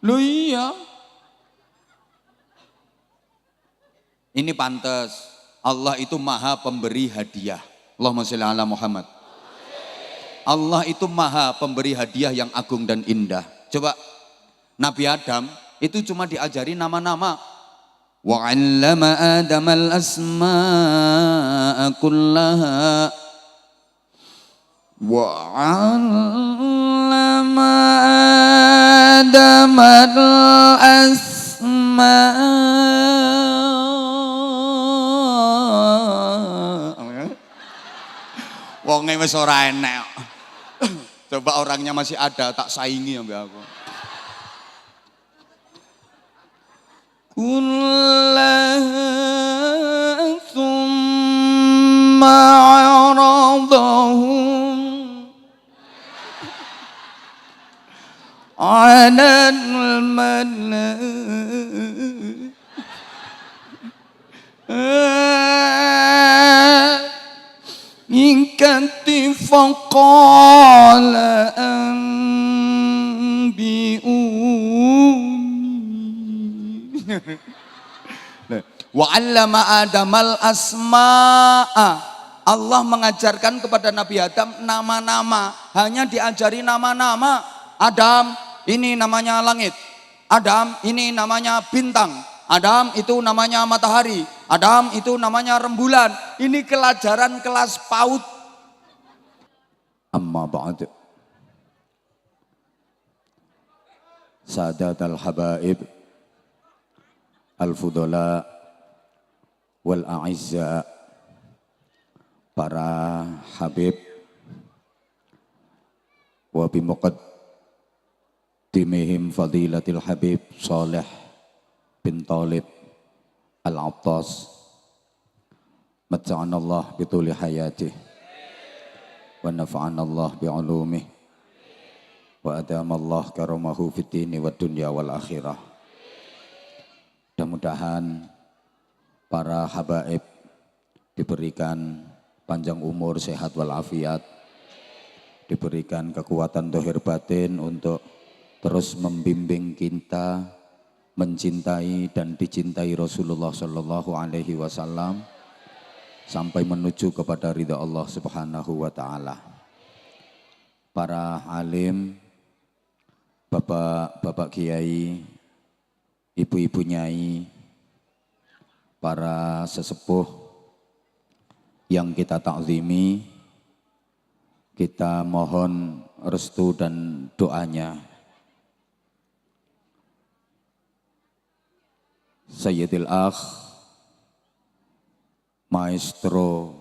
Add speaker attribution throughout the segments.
Speaker 1: Loh iya. Ini pantas. Allah itu maha pemberi hadiah. Allahumma sholli ala Muhammad. Allah itu maha pemberi hadiah yang agung dan indah. Coba Nabi Adam itu cuma diajari nama-nama. Wa 'allama Adam al-asma'a kullaha. Wa 'allama Adam al-asma'a. Wonge wis ora enek. Coba orangnya masih ada, tak saingi ambek aku. Kullaha thumma 'aradahum 'ala al-mala'ikati faqala anbi'uni. Wa 'allama Adamal asma'a. Allah mengajarkan kepada Nabi Adam nama-nama, hanya diajari nama-nama. Adam, ini namanya langit. Adam, ini namanya bintang. Adam, itu namanya matahari. Adam, itu namanya rembulan. Ini pelajaran kelas PAUD. Amma ba'd. Sadat al-habaib al-fudala wal-a'izza, para habib wa bimuqaddimihim fadilatil habib Saleh bin Talib al-Attas, mata'anallah bituli hayatih wa nafa'anallah bi'ulumih wa adamallah karamahu fid dini wad dunya wal akhirah. Mudah-mudahan para habaib diberikan panjang umur, sehat walafiat, diberikan kekuatan dohir batin untuk terus membimbing kita mencintai dan dicintai Rasulullah Shallallahu Alaihi Wasallam sampai menuju kepada ridha Allah Subhanahu Wa Taala. Para alim, bapak-bapak kiai, ibu-ibu nyai, para sesepuh yang kita takzimi, kita mohon restu dan doanya. Sayyidil Akh, Maestro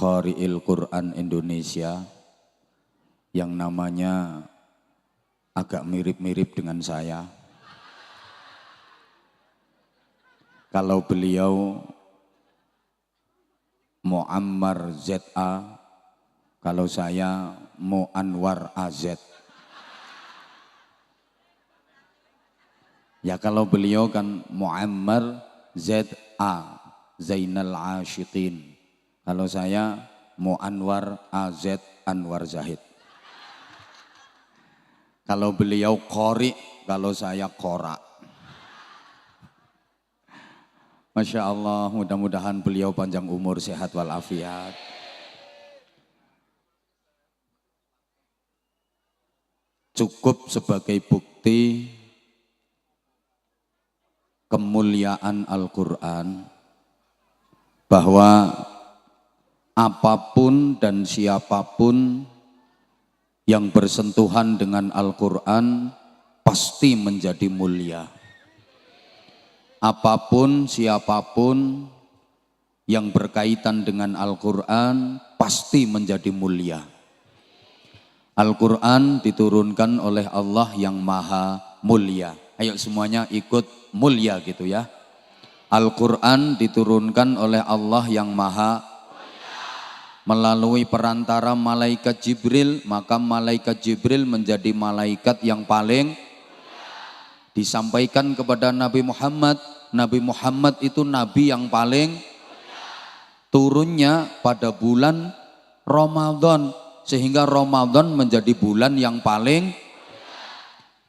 Speaker 1: Qari'il Quran Indonesia, yang namanya agak mirip-mirip dengan saya. Kalau beliau Muammar ZA, kalau saya Muanwar AZ. Ya kalau beliau kan Muammar ZA, Zainal Ashiqin. Kalau saya Muanwar AZ, Anwar Zahid. Kalau beliau Qori, kalau saya Qora. Masya Allah, mudah-mudahan beliau panjang umur, sehat walafiat. Cukup sebagai bukti kemuliaan Al-Quran, bahwa apapun dan siapapun yang bersentuhan dengan Al-Quran pasti menjadi mulia. Apapun siapapun yang berkaitan dengan Al-Quran pasti menjadi mulia. Al-Quran diturunkan oleh Allah yang maha mulia. Ayo semuanya ikut mulia gitu ya. Al-Quran diturunkan oleh Allah yang maha melalui perantara malaikat Jibril, maka malaikat Jibril menjadi malaikat yang paling disampaikan kepada Nabi Muhammad. Nabi Muhammad itu nabi yang paling turunnya pada bulan Ramadan, sehingga Ramadan menjadi bulan yang paling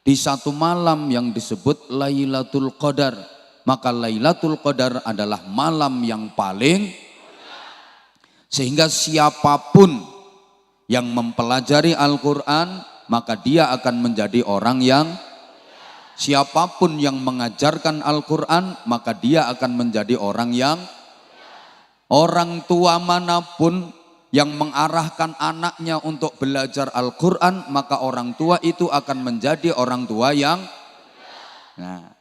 Speaker 1: di satu malam yang disebut Lailatul Qadar. Maka Lailatul Qadar adalah malam yang paling, sehingga siapapun yang mempelajari Al-Quran maka dia akan menjadi orang yang, siapapun yang mengajarkan Al-Quran maka dia akan menjadi orang yang, orang tua manapun yang mengarahkan anaknya untuk belajar Al-Quran maka orang tua itu akan menjadi orang tua yang, nah,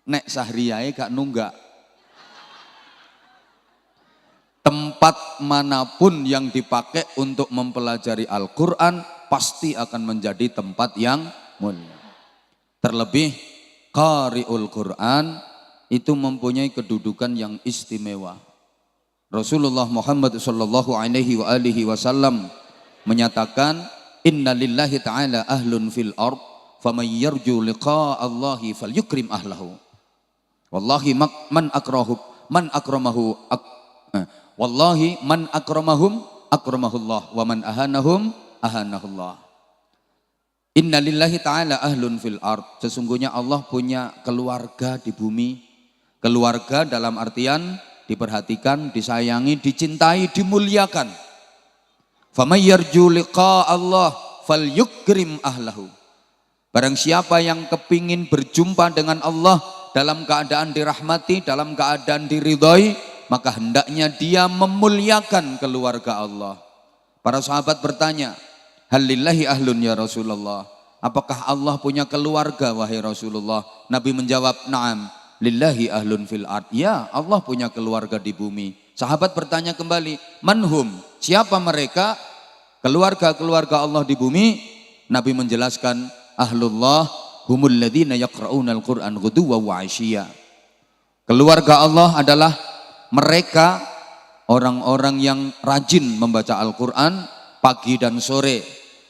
Speaker 1: nek sahriyai gak nunggak. Tempat manapun yang dipakai untuk mempelajari Al-Quran pasti akan menjadi tempat yang mulia. Terlebih qari'ul Quran itu mempunyai kedudukan yang istimewa. Rasulullah Muhammad sallallahu alaihi wasallam menyatakan, inna lillahi ta'ala ahlun fil ard faman yarju liqa Allahi falyukrim ahlahu. Wallahi man akramahu wallahi man akramahum akramahullah wa man ahanahum ahanahullah. Inna lillahi ta'ala ahlun fil ard, sesungguhnya Allah punya keluarga di bumi. Keluarga dalam artian diperhatikan, disayangi, dicintai, dimuliakan. Faman yarju liqa Allah falyukrim ahlahu. Barang siapa yang kepingin berjumpa dengan Allah dalam keadaan dirahmati, dalam keadaan diridhoi, maka hendaknya dia memuliakan keluarga Allah. Para sahabat bertanya, halillahi ahlun ya Rasulullah, apakah Allah punya keluarga wahai Rasulullah? Nabi menjawab, na'am lillahi ahlun fil ard, ya Allah punya keluarga di bumi. Sahabat bertanya kembali, manhum, siapa mereka keluarga-keluarga Allah di bumi? Nabi menjelaskan, ahlullah humul ladzina yaqra'una al-Qur'an ghuduwwan wa 'ashiyya. Keluarga Allah adalah mereka orang-orang yang rajin membaca Al-Quran pagi dan sore.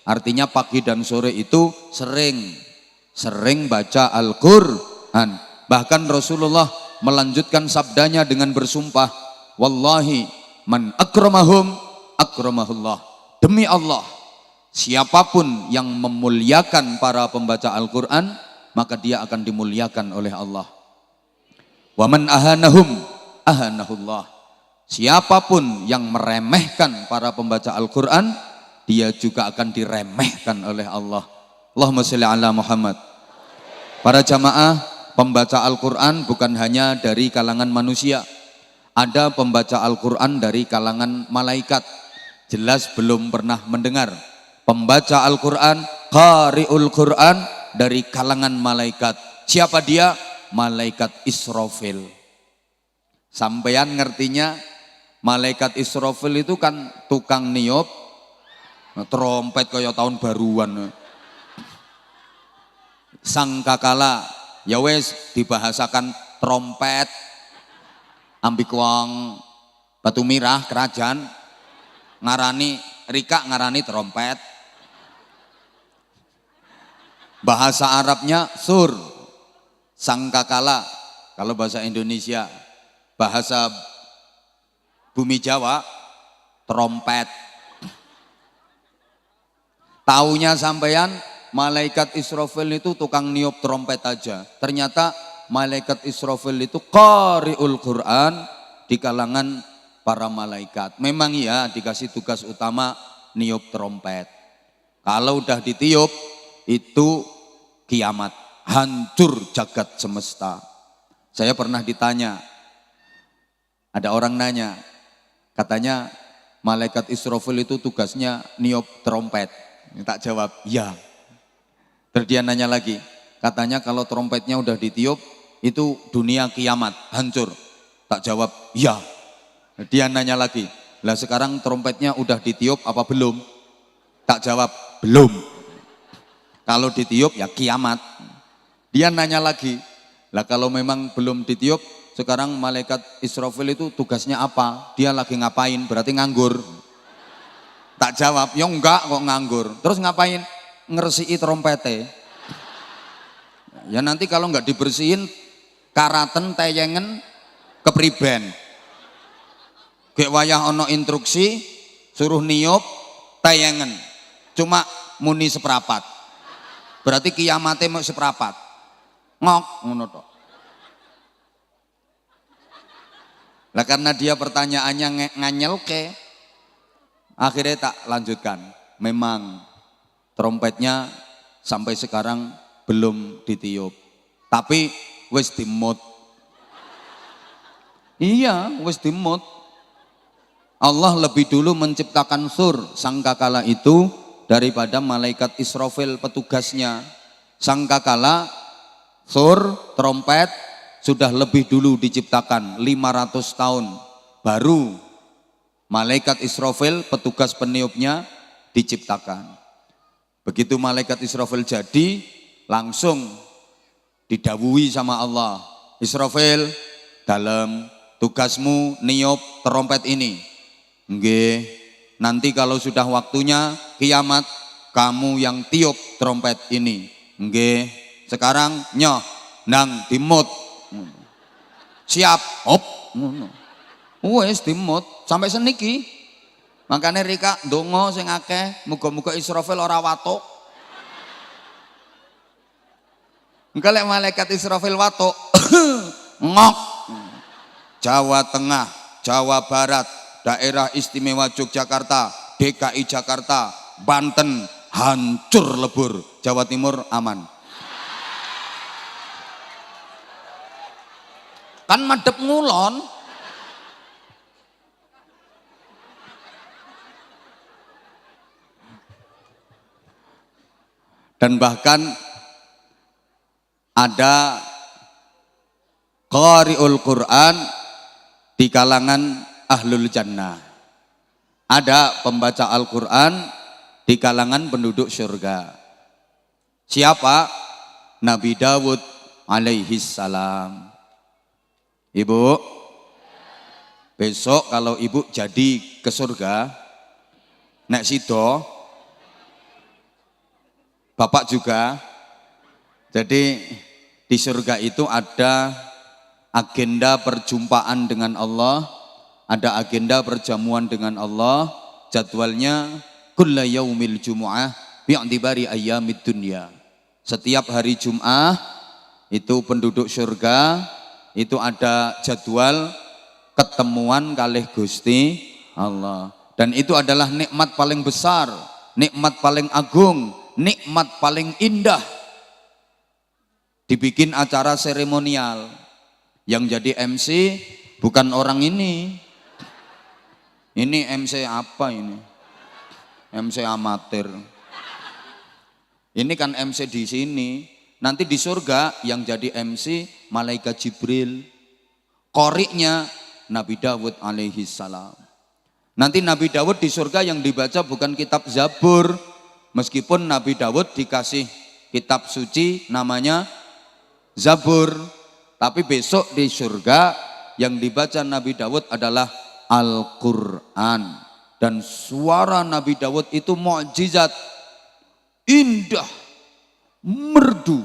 Speaker 1: Artinya pagi dan sore itu sering baca Al-Quran. Bahkan Rasulullah melanjutkan sabdanya dengan bersumpah, wallahi man akramahum akramahullah. Demi Allah, siapapun yang memuliakan para pembaca Al-Quran maka dia akan dimuliakan oleh Allah. Wa man ahanahum ahanahullah. Siapapun yang meremehkan para pembaca Al-Quran dia juga akan diremehkan oleh Allah. Allahumma sholli ala Muhammad. Para jamaah, pembaca Al-Quran bukan hanya dari kalangan manusia. Ada pembaca Al-Quran dari kalangan malaikat. Jelas belum pernah mendengar pembaca Al-Quran, qari'ul Quran dari kalangan malaikat. Siapa dia? Malaikat Israfil. Sampeyan ngertinya malaikat Israfil itu kan tukang niup trompet kaya tahun baruan. Sangkakala ya wes dibahasakan trompet, ambik wong Batu Mirah kerajaan ngarani Rika ngarani trompet. Bahasa Arabnya sur, sangkakala. Kalau bahasa Indonesia, bahasa bumi Jawa, trompet. Taunya sampeyan malaikat Israfil itu tukang niup trompet aja. Ternyata malaikat Israfil itu qari'ul Quran di kalangan para malaikat. Memang ya dikasih tugas utama niup trompet. Kalau udah ditiup itu kiamat, hancur jagat semesta. Saya pernah ditanya, ada orang nanya, katanya malaikat Israfil itu tugasnya niup trompet. Tak jawab, ya. Terus dia nanya lagi, katanya kalau trompetnya udah ditiup itu dunia kiamat, hancur. Tak jawab, ya. Dia nanya lagi, lah sekarang trompetnya udah ditiup apa belum? Tak jawab, belum. Kalau ditiup ya kiamat. Dia nanya lagi, lah kalau memang belum ditiup, sekarang malaikat Israfil itu tugasnya apa? Dia lagi ngapain? Berarti nganggur. Tak jawab, ya enggak kok nganggur. Terus ngapain? Ngeresiki trompete. Ya nanti kalau enggak dibersihin, karaten teyengen kepriben. Gek wayah ono instruksi, suruh niup teyengen. Cuma muni seprapat. Berarti kiamate mau seprapat. Ngok ngono tok. Lah karena dia pertanyaannya nganyelke, akhirnya tak lanjutkan. Memang trompetnya sampai sekarang belum ditiup. Tapi wis dimut. Iya, wis dimut. Allah lebih dulu menciptakan sur sangkakala itu daripada malaikat Israfil petugasnya. Sangkakala sur trompet sudah lebih dulu diciptakan 500 tahun baru malaikat Israfil petugas peniupnya diciptakan. Begitu malaikat Israfil jadi langsung didawuhi sama Allah, Israfil dalam tugasmu niup trompet ini. Nggih, nanti kalau sudah waktunya kiamat kamu yang tiup trompet ini. Nggih, sekarang nyoh nang dimut. Siap, hop. Wes dimut sampai seniki. Makanya Rika ndonga sing akeh, muga-muga Israfil ora watuk. Engko lek malaikat Israfil watuk, ngok. Jawa Tengah, Jawa Barat, Daerah Istimewa Yogyakarta, DKI Jakarta, Banten hancur lebur, Jawa Timur aman. Kan madhep ngulon. Dan bahkan ada qari'ul Quran di kalangan ahlul jannah. Ada pembaca Al-Quran di kalangan penduduk surga. Siapa? Nabi Dawud alaihi salam. Ibu, besok kalau ibu jadi ke surga, nek sido, bapak juga. Jadi di surga itu ada agenda perjumpaan dengan Allah, ada agenda perjamuan dengan Allah, jadwalnya kulla yaumil jumu'ah bi'tibari ayyamid dunya. Setiap hari Jum'ah itu penduduk surga itu ada jadwal ketemuan kalih Gusti Allah. Dan itu adalah nikmat paling besar, nikmat paling agung, nikmat paling indah. Dibikin acara seremonial. Yang jadi MC bukan orang ini. Ini MC apa ini? MC amatir. Ini kan MC di sini. Nanti di surga yang jadi MC malaikat Jibril. Qori'nya Nabi Dawud alaihi salam. Nanti Nabi Dawud di surga yang dibaca bukan kitab Zabur. Meskipun Nabi Dawud dikasih kitab suci namanya Zabur. Tapi besok di surga yang dibaca Nabi Dawud adalah Al-Quran. Dan suara Nabi Dawud itu mukjizat, indah, merdu.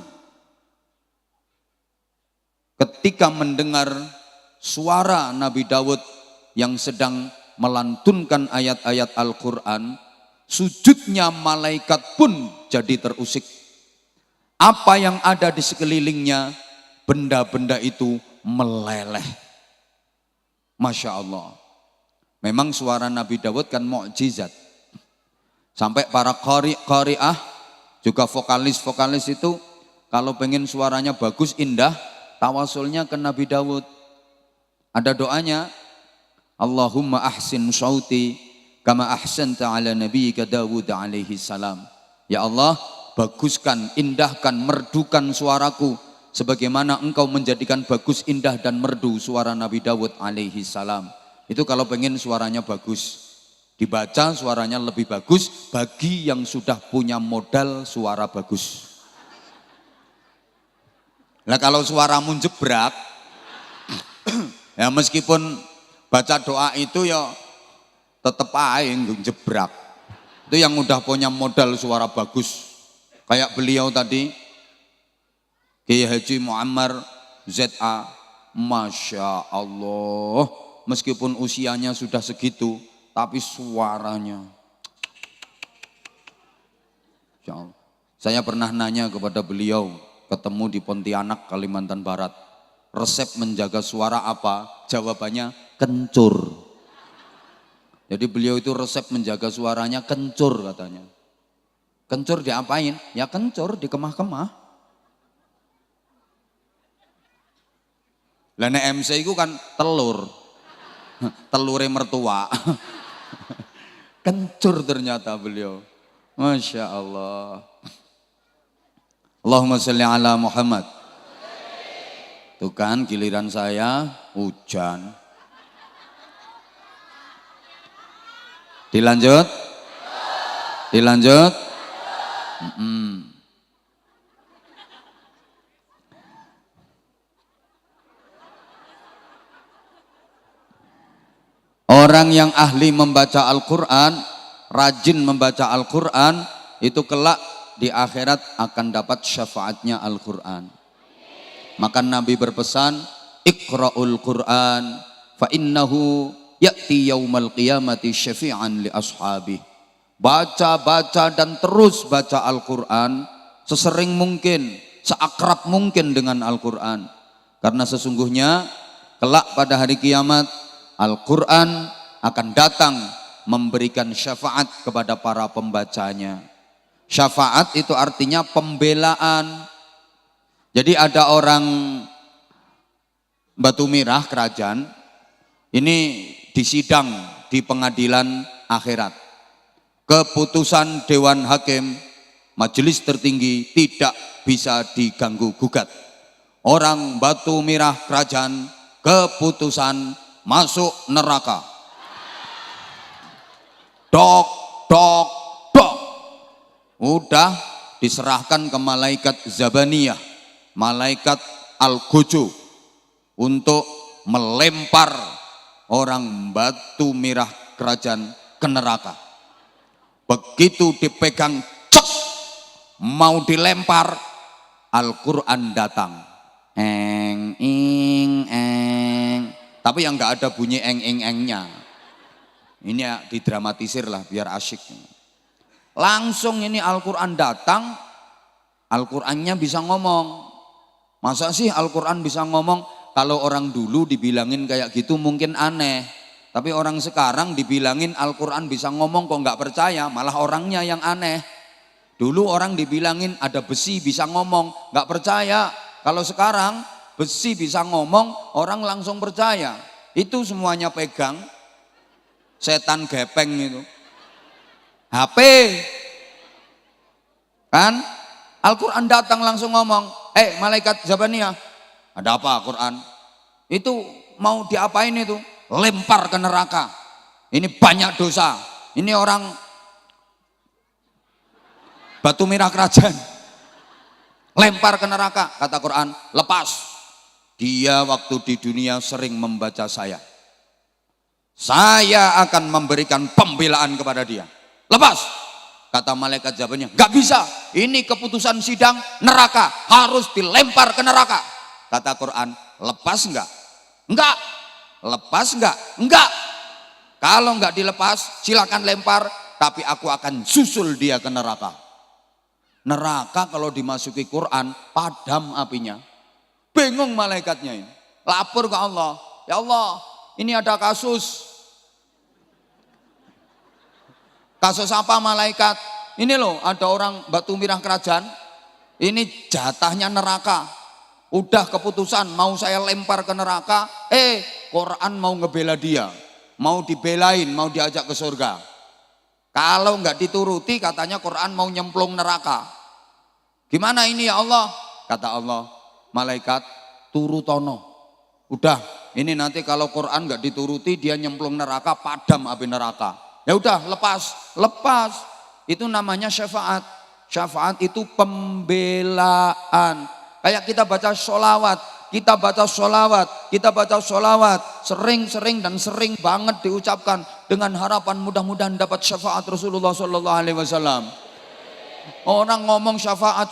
Speaker 1: Ketika mendengar suara Nabi Dawud yang sedang melantunkan ayat-ayat Al-Quran, sujudnya malaikat pun jadi terusik. Apa yang ada di sekelilingnya, benda-benda itu meleleh. Masya Allah. Memang suara Nabi Dawud kan mukjizat. Sampai para qari'ah, juga vokalis-vokalis itu, kalau pengen suaranya bagus, indah, tawasulnya ke Nabi Dawud. Ada doanya, Allahumma ahsin sauti kama ahsanta ala nabiyyika Dawud alaihi salam. Ya Allah, baguskan, indahkan, merdukan suaraku sebagaimana engkau menjadikan bagus, indah dan merdu suara Nabi Dawud alaihi salam. Itu kalau pengen suaranya bagus, dibaca suaranya lebih bagus bagi yang sudah punya modal suara bagus. Nah kalau suaramu jebrak, ya meskipun baca doa itu ya tetep aja jebrak. Itu yang udah punya modal suara bagus. Kayak beliau tadi, Kiai Haji Muammar ZA, Masya Allah, meskipun usianya sudah segitu, tapi suaranya, Saya pernah nanya kepada beliau, ketemu di Pontianak, Kalimantan Barat. Resep menjaga suara apa? Jawabannya kencur. Jadi beliau itu resep menjaga suaranya kencur katanya. Kencur diapain? Ya kencur, dikemah-kemah. Lah nek MC itu kan telur. Telure mertua. Kencur ternyata beliau. Masya Allah. Allahumma sholli ala Muhammad. Tuh kan giliran saya hujan. Dilanjut? Dilanjut? Orang yang ahli membaca Al-Quran, rajin membaca Al-Quran, itu kelak di akhirat akan dapat syafaatnya Al-Quran. Maka Nabi berpesan, Iqra'ul Quran, fa innahu ya'ti yaumal qiyamati syafi'an li ashabih. Baca dan terus baca Al-Quran, sesering mungkin, seakrab mungkin dengan Al-Quran. Karena sesungguhnya kelak pada hari kiamat, Al-Quran akan datang memberikan syafaat kepada para pembacanya. Syafaat itu artinya pembelaan. Jadi ada orang Batu Mirah kerajaan, ini disidang di pengadilan akhirat. Keputusan Dewan Hakim, majelis tertinggi tidak bisa diganggu gugat. Orang Batu Mirah kerajaan, keputusan masuk neraka. Dok, dok, dok. Udah diserahkan ke malaikat Zabaniyah, malaikat Al-Gojo, untuk melempar orang Batu Mirah kerajaan ke neraka. Begitu dipegang, cek, mau dilempar, Al-Quran datang. Eng, ing, eng. Tapi yang nggak ada bunyi eng, ing, engnya. Ini ya didramatisir lah biar asyik. Langsung ini Al-Quran datang, Al-Qurannya bisa ngomong. Masa sih Al-Quran bisa ngomong? Kalau orang dulu dibilangin kayak gitu mungkin aneh. Tapi orang sekarang dibilangin Al-Quran bisa ngomong kok nggak percaya, malah orangnya yang aneh. Dulu orang dibilangin ada besi bisa ngomong, nggak percaya. Kalau sekarang besi bisa ngomong, orang langsung percaya. Itu semuanya pegang. Setan gepeng itu. HP. Kan? Al-Quran datang langsung ngomong, malaikat Zabaniyah, ada apa Quran? Itu mau diapain itu? Lempar ke neraka. Ini banyak dosa. Ini orang Batu Mirah kerajaan. Lempar ke neraka, kata Quran, lepas. Dia waktu di dunia sering membaca saya. Saya akan memberikan pembelaan kepada dia. Lepas, kata malaikat Zabaniyah, nggak bisa. Ini keputusan sidang neraka, harus dilempar ke neraka. Kata Quran, lepas enggak? Enggak. Lepas enggak? Enggak. Kalau enggak dilepas, silakan lempar, tapi aku akan susul dia ke neraka. Neraka kalau dimasuki Quran, padam apinya. Bingung malaikatnya ini. Lapor ke Allah. Ya Allah, ini ada kasus. Kasus apa malaikat? Ini loh, ada orang Batu Mirah kerajaan. Ini jatahnya neraka. Udah keputusan mau saya lempar ke neraka. Quran mau ngebela dia. Mau dibelain, mau diajak ke surga. Kalau nggak dituruti katanya Quran mau nyemplung neraka. Gimana ini ya Allah? Kata Allah, malaikat turutono. Udah, ini nanti kalau Quran nggak dituruti dia nyemplung neraka, padam api neraka. Ya udah, lepas. Itu namanya syafaat. Syafaat itu pembelaan. Kayak kita baca sholawat, sering dan sering banget diucapkan dengan harapan mudah-mudahan dapat syafaat Rasulullah Sallallahu Alaihi Wasallam. Orang ngomong syafaat,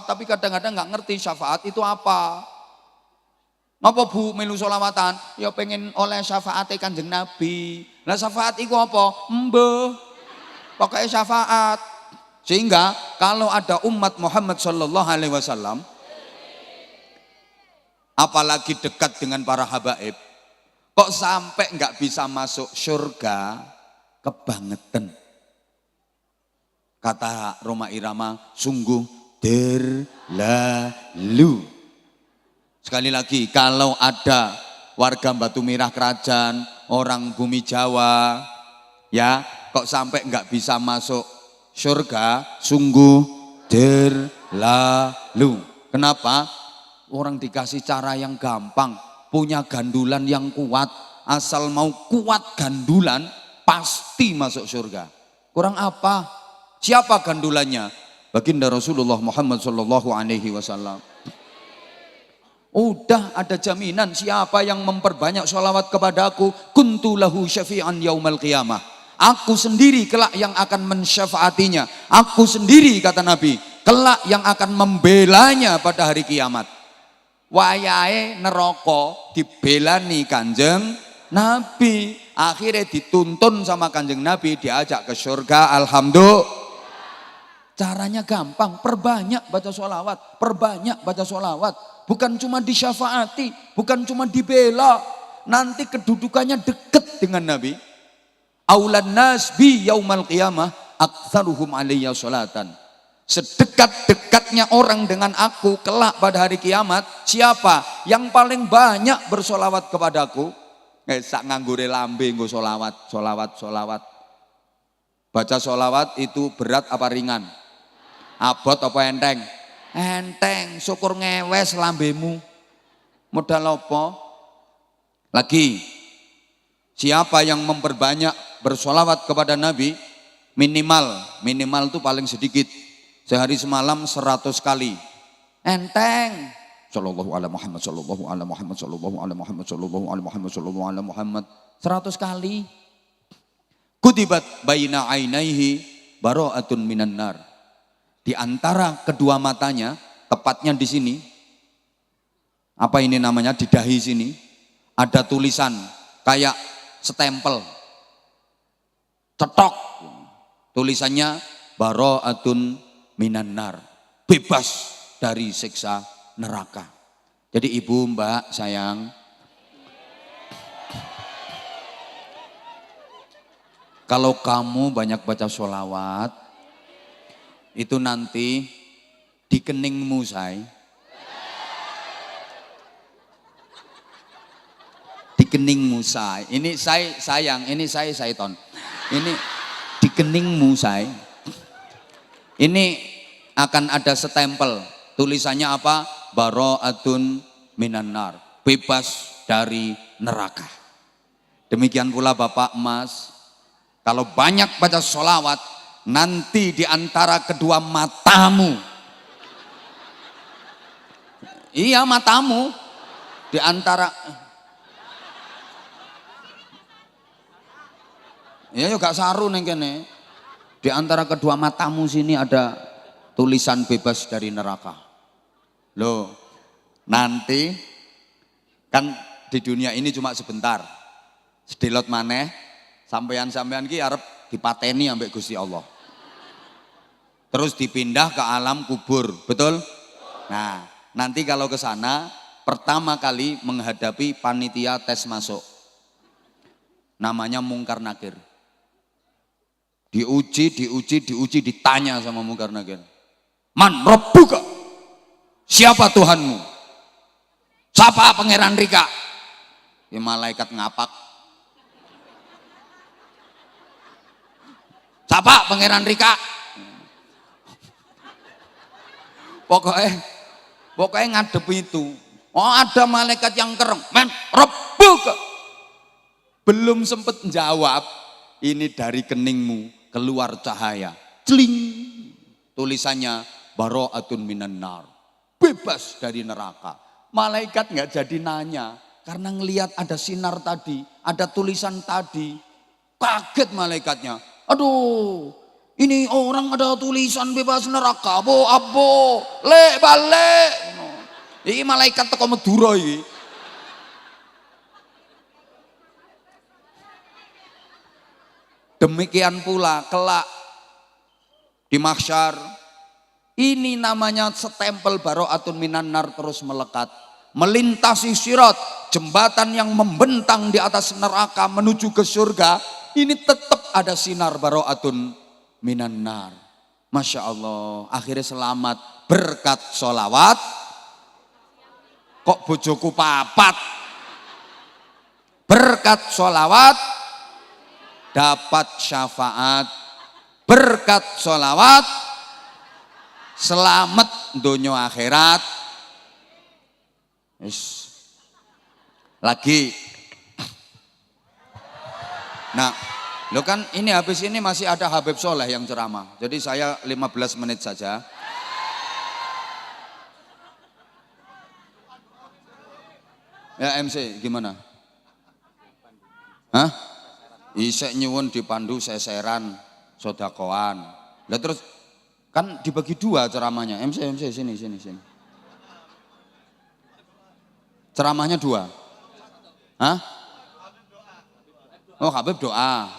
Speaker 1: tapi kadang-kadang nggak ngerti syafaat itu apa. Ngapa bu melu sholawatan? Ya pengen oleh syafaat Kanjeng Nabi. Lah syafaat itu apa? Mbah. Pokoknya syafaat. Sehingga kalau ada umat Muhammad Sallallahu Alaihi Wasallam, apalagi dekat dengan para habaib, kok sampai nggak bisa masuk surga, kebangetan. Kata Roma Irama, sungguh terlalu. Sekali lagi, kalau ada warga Batu Mirah Kerajaan, orang bumi Jawa, ya, kok sampai nggak bisa masuk surga, sungguh terlalu. Kenapa? Orang dikasih cara yang gampang, punya gandulan yang kuat, asal mau kuat gandulan, pasti masuk surga. Kurang apa? Siapa gandulannya? Baginda Rasulullah Muhammad Sallallahu Alaihi Wasallam. Udah ada jaminan, siapa yang memperbanyak sholawat kepadaku, kuntu lahu syafi'an yaumal qiyamah. Aku sendiri kelak yang akan mensyafaatinya. Aku sendiri, kata Nabi, kelak yang akan membelanya pada hari kiamat. Wayahe neraka dibelani Kanjeng Nabi. Akhirnya dituntun sama Kanjeng Nabi, diajak ke surga. Alhamdulillah. Caranya gampang, perbanyak baca sholawat, perbanyak baca sholawat. Bukan cuma disyafaati, bukan cuma dibela, nanti kedudukannya dekat dengan Nabi. Aulan nas bi yaumal qiyamah aktsaruhum alayya sholatan. Sedekat-dekatnya orang dengan aku kelak pada hari kiamat, siapa yang paling banyak bersolawat kepadaku? Sak nganggure lambe nggo solawat, solawat, solawat. Baca solawat itu berat apa ringan? Abot apa enteng? Enteng, syukur ngewes lambemu. Modal apa? Lagi, siapa yang memperbanyak bersolawat kepada Nabi, minimal itu paling sedikit, sehari semalam 100 kali. Enteng. Sallallahu ala Muhammad, sallallahu ala Muhammad, sallallahu ala Muhammad, sallallahu ala Muhammad, sallallahu ala Muhammad. 100 kali. Kutibat baina ainaihi bara'atun minan nar. Di antara kedua matanya, tepatnya di sini, apa ini namanya, di dahi sini, ada tulisan kayak stempel, cetok, tulisannya bara'atun minan nar, bebas dari siksa neraka. Jadi ibu, mbak, sayang, kalau kamu banyak baca sholawat, itu nanti di keningmu, di keningmu, ini sayang, ini Saiton, ini di keningmu, ini akan ada stempel, tulisannya apa? Bara'atun minan nar, bebas dari neraka. Demikian pula Bapak Mas, kalau banyak baca sholawat, nanti di antara kedua matamu, iya matamu, di antara, ya juga saru neng kene, di antara kedua matamu sini ada tulisan bebas dari neraka. Loh, nanti kan di dunia ini cuma sebentar, sedelot maneh, sampean-sampean ki arep dipateni ambek Gusti Allah. Terus dipindah ke alam kubur, betul? Nah, nanti kalau ke sana pertama kali menghadapi panitia tes masuk. Namanya Mungkar Nakir. Diuji, ditanya sama Mungkar Nakir. Man rabbuka? Siapa Tuhanmu? Siapa Pangeran Rika? Ya malaikat ngapak. Siapa Pangeran Rika? Pokoknya ngadep itu. Oh, ada malaikat yang kereng. Man rabbuka? Belum sempat jawab, ini dari keningmu keluar cahaya. Celing. Tulisannya bara'atun minan nar, bebas dari neraka. Malaikat nggak jadi nanya karena ngelihat ada sinar tadi, ada tulisan tadi. Kaget malaikatnya. Aduh, ini orang ada tulisan bebas neraka. Abo, lek balik. Ini malaikat teko Madura iki. Demikian pula kelak di mahsyar. Ini namanya setempel baro'atun minan nar, terus melekat. Melintasi sirat, jembatan yang membentang di atas neraka menuju ke surga. Ini tetap ada sinar baro'atun minan nar. Masya Allah, akhirnya selamat berkat sholawat. Kok bojoku papat? Berkat sholawat dapat syafaat. Berkat sholawat selamat dunia akhirat. Lagi. Nah, lo kan ini habis ini masih ada Habib Soleh yang ceramah. Jadi saya 15 menit saja. Ya MC gimana? Hah? Isek nyuwun dipandu seseran sodakoan. Lah terus kan dibagi dua ceramahnya. MC sini. Ceramahnya dua. Hah? Oh, Habib doa.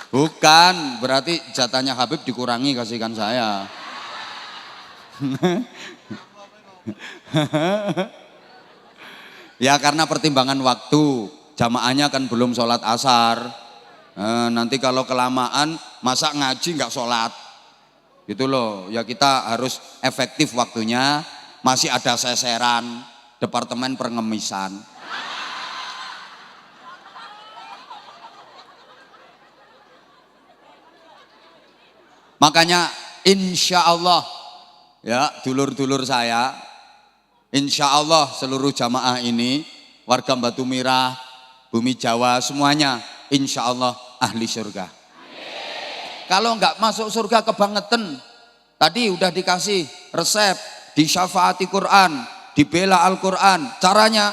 Speaker 1: Bukan, berarti jatahnya Habib dikurangi, kasihkan saya. Ya karena pertimbangan waktu, jamaahnya kan belum sholat asar. Nanti kalau kelamaan masa ngaji nggak sholat, gitu loh. Ya kita harus efektif waktunya. Masih ada seseran, departemen pengemisan. Makanya insya Allah ya dulur-dulur saya, insya Allah seluruh jamaah ini, warga Batu Mirah, Bumi Jawa semuanya, insya Allah ahli surga. Kalau enggak masuk surga kebangetan, tadi udah dikasih resep, disyafaati Quran, dibela Al-Quran. Caranya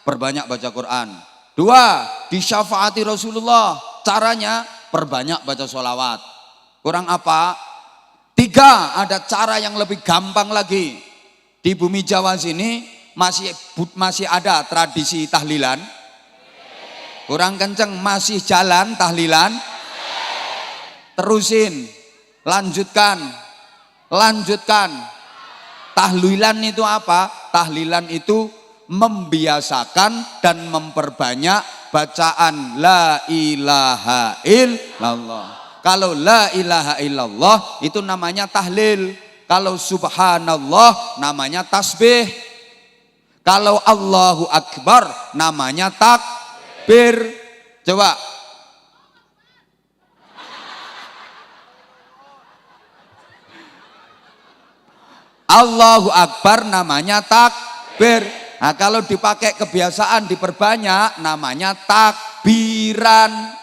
Speaker 1: perbanyak baca Quran. 2, disyafaati Rasulullah. Caranya perbanyak baca sholawat. Kurang apa? 3, ada cara yang lebih gampang lagi. Di Bumi Jawa sini masih ada tradisi tahlilan. Kurang kenceng, masih jalan tahlilan. Terusin, lanjutkan. Tahlilan itu apa? Tahlilan itu membiasakan dan memperbanyak bacaan la ilaha illallah. Kalau la ilaha illallah itu namanya tahlil. Kalau subhanallah namanya tasbih. Kalau Allahu Akbar namanya takbir. Coba. Allahu Akbar namanya takbir. Nah, kalau dipakai kebiasaan diperbanyak namanya takbiran.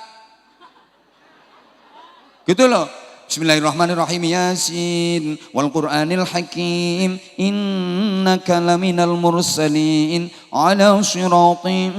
Speaker 1: Gitu loh. Bismillahirrahmanirrahim. Yasin wal Qur'anil Hakim innaka laminal mursalin ala siratin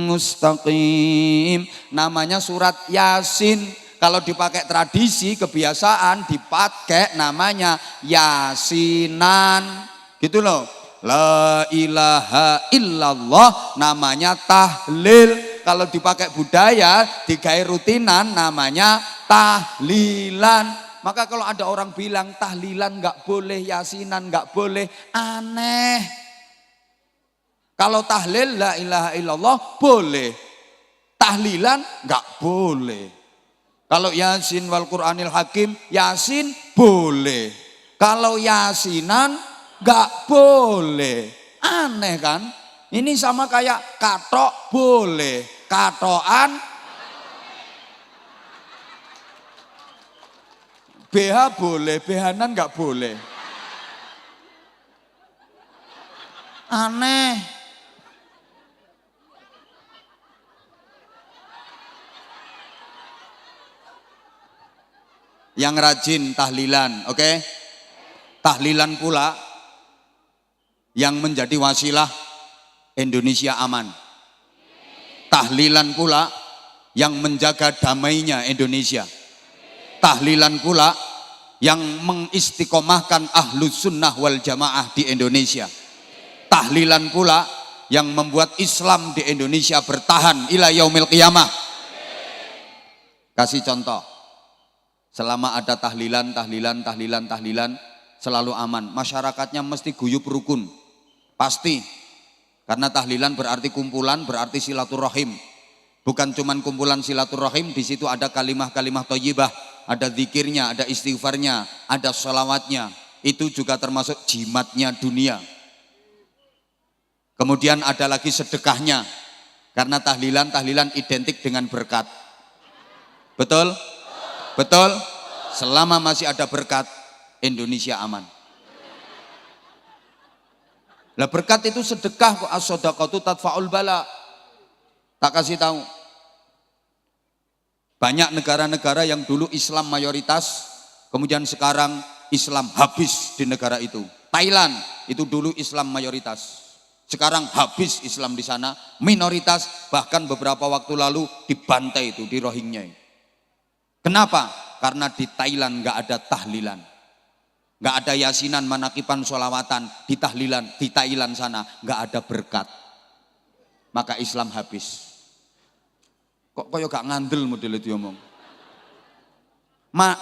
Speaker 1: mustaqim. Namanya surat Yasin. Kalau dipakai tradisi kebiasaan dipakai namanya Yasinan. Gitu loh. La ilaha illallah namanya tahlil. Kalau dipakai budaya digawe rutinan namanya tahlilan. Maka kalau ada orang bilang tahlilan nggak boleh, yasinan nggak boleh, aneh. Kalau tahlil la ilaha illallah boleh, tahlilan nggak boleh. Kalau yasin wal Qur'anil Hakim, yasin boleh. Kalau yasinan nggak boleh, aneh kan? Ini sama kayak katok boleh, katoan BH boleh, BH-nan nggak boleh. Aneh. Yang rajin tahlilan, oke? Tahlilan pula yang menjadi wasilah Indonesia aman. Tahlilan pula yang menjaga damainya Indonesia. Tahlilan pula yang mengistiqomahkan ahlus sunnah wal jamaah di Indonesia. Tahlilan pula yang membuat Islam di Indonesia bertahan ila yaumil qiyamah. Kasih contoh, selama ada tahlilan selalu aman, masyarakatnya mesti guyup rukun, pasti. Karena tahlilan berarti kumpulan, berarti silaturahim. Bukan cuman kumpulan silaturahim, di situ ada kalimah-kalimah thayyibah, ada zikirnya, ada istighfarnya, ada sholawatnya. Itu juga termasuk jimatnya dunia. Kemudian ada lagi sedekahnya, karena tahlilan identik dengan berkat. Betul? Betul? Selama masih ada berkat, Indonesia aman. Lah berkat itu sedekah kok, as-shadaqatu tadfa'ul bala. Tak kasih tahu. Banyak negara-negara yang dulu Islam mayoritas, kemudian sekarang Islam habis di negara itu. Thailand itu dulu Islam mayoritas. Sekarang habis Islam di sana, minoritas, bahkan beberapa waktu lalu dibantai itu di Rohingya. Kenapa? Karena di Thailand nggak ada tahlilan, nggak ada yasinan, manakipan, sholawatan. Di tahlilan, di Thailand sana nggak ada berkat, maka Islam habis. Kok koyo gak ngandel model itu ngomong.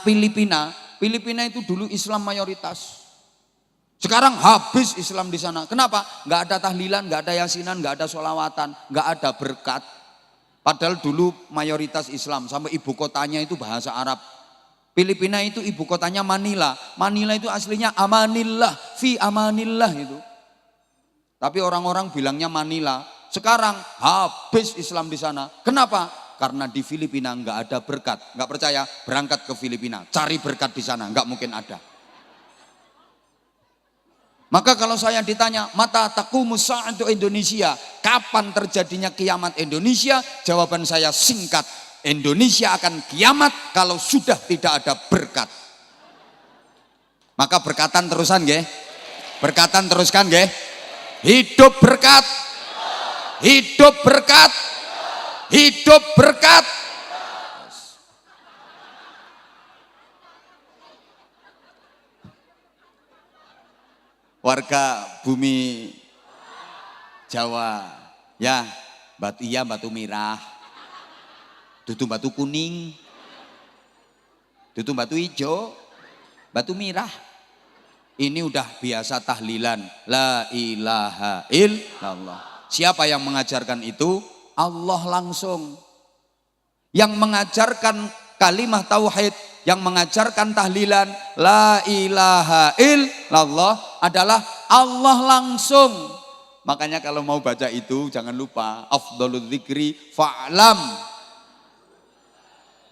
Speaker 1: Filipina itu dulu Islam mayoritas. Sekarang habis Islam di sana. Kenapa? Nggak ada tahlilan, nggak ada yasinan, nggak ada sholawatan, nggak ada berkat. Padahal dulu mayoritas Islam, sampai ibu kotanya itu bahasa Arab. Filipina itu ibu kotanya Manila. Manila itu aslinya amanillah, fi amanillah itu. Tapi orang-orang bilangnya Manila. Sekarang habis Islam di sana. Kenapa? Karena di Filipina nggak ada berkat. Nggak percaya? Berangkat ke Filipina, cari berkat di sana, nggak mungkin ada. Maka kalau saya ditanya, mata taqumus sa'atu Indonesia, kapan terjadinya kiamat Indonesia? Jawaban saya singkat, Indonesia akan kiamat kalau sudah tidak ada berkat. Maka berkatan terusan nggih? Berkatan teruskan nggih? Hidup berkat. Hidup berkat. Hidup berkat. Warga bumi Jawa, ya, batu merah, dudu batu kuning, dudu batu hijau, batu merah. Ini udah biasa tahlilan, la ilaha illallah. Siapa yang mengajarkan itu? Allah langsung. Yang mengajarkan kalimah tauhid, yang mengajarkan tahlilan la ilaha illallah adalah Allah langsung. Makanya kalau mau baca itu jangan lupa afdhalul dzikri fa'lam.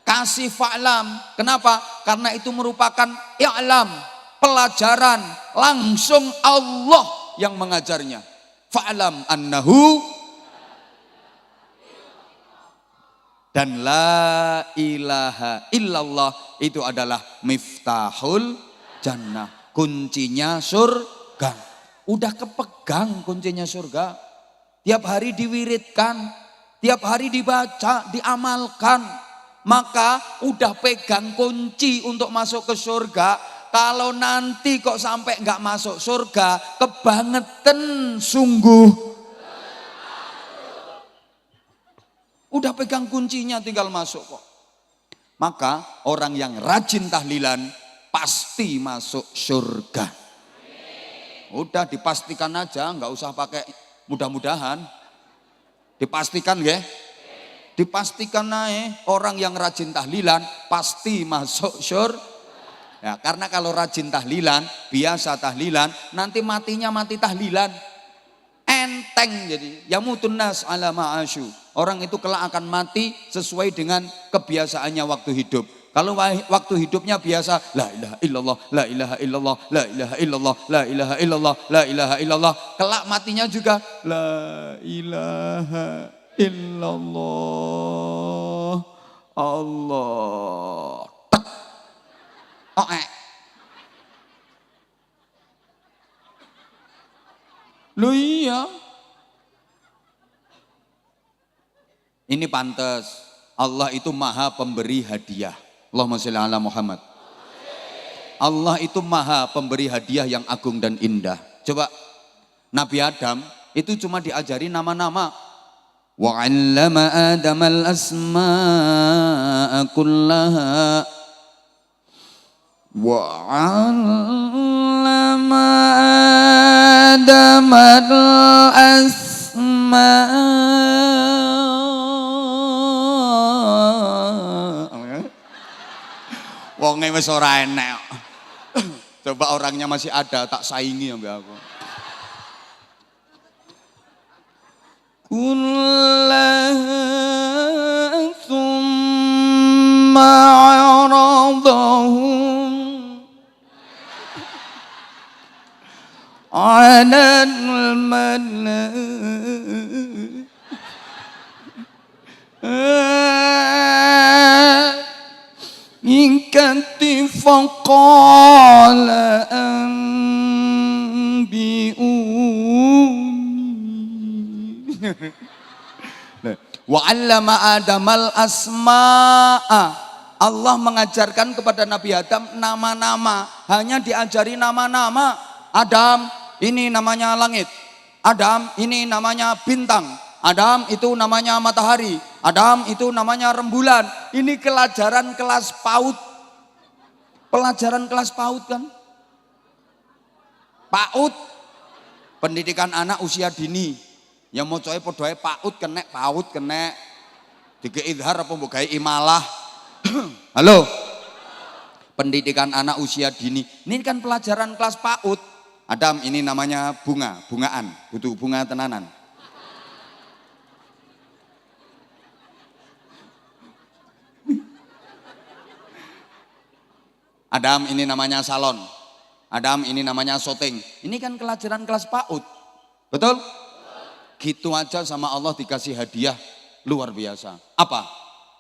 Speaker 1: Kasih fa'lam. Kenapa? Karena itu merupakan i'lam, pelajaran langsung Allah yang mengajarnya. Fa'lam annahu, dan la ilaha illallah itu adalah miftahul jannah, kuncinya surga. Udah kepegang kuncinya surga. Tiap hari diwiridkan, tiap hari dibaca, diamalkan. Maka udah pegang kunci untuk masuk ke surga. Kalau nanti kok sampai nggak masuk surga, kebangetan sungguh. Udah pegang kuncinya, tinggal masuk kok. Maka orang yang rajin tahlilan pasti masuk surga. Udah dipastikan aja, nggak usah pakai mudah-mudahan. Dipastikan ya. Dipastikan aja orang yang rajin tahlilan pasti masuk surga. Ya, karena kalau rajin tahlilan, biasa tahlilan, nanti matinya mati tahlilan. Enteng jadi. Yamutun nas ala ma'asyu. Orang itu kelak akan mati sesuai dengan kebiasaannya waktu hidup. Kalau waktu hidupnya biasa la ilaha illallah, la ilaha illallah, la ilaha illallah, la ilaha illallah, la ilaha illallah, kelak matinya juga la ilaha illallah Allah. Oh, Loh iya. Ini pantas. Allah itu maha pemberi hadiah. Allahumma sholli ala Muhammad. Allah itu maha pemberi hadiah yang agung dan indah. Coba Nabi Adam Itu cuma diajari nama-nama. Wa 'allama Adamal asma'a kullaha. Wa 'allama Adamal asma'a. Wonge wis ora enek. Coba orangnya masih ada, tak saingi ambek aku. Kullaha thumma 'aradahum 'alal malaikati faqala wa 'allama Adamal asma'a. Allah mengajarkan kepada Nabi Adam nama-nama, hanya diajari nama-nama. Adam, ini namanya langit. Adam, ini namanya bintang. Adam, itu namanya matahari. Adam, itu namanya rembulan. Ini pelajaran kelas PAUD. Pelajaran kelas PAUD kan? PAUD, pendidikan anak usia dini. Yang mau coy podoe PAUD kena, PAUD kena. Dikei idhar apa mbok gawe imalah. Halo. Pendidikan anak usia dini. Ini kan pelajaran kelas PAUD. Adam, ini namanya bunga, bungaan, butuh bunga tenanan. Adam, ini namanya salon. Adam, ini namanya syuting. Ini kan pelajaran kelas PAUD. Betul? Gitu aja sama Allah dikasih hadiah luar biasa. Apa?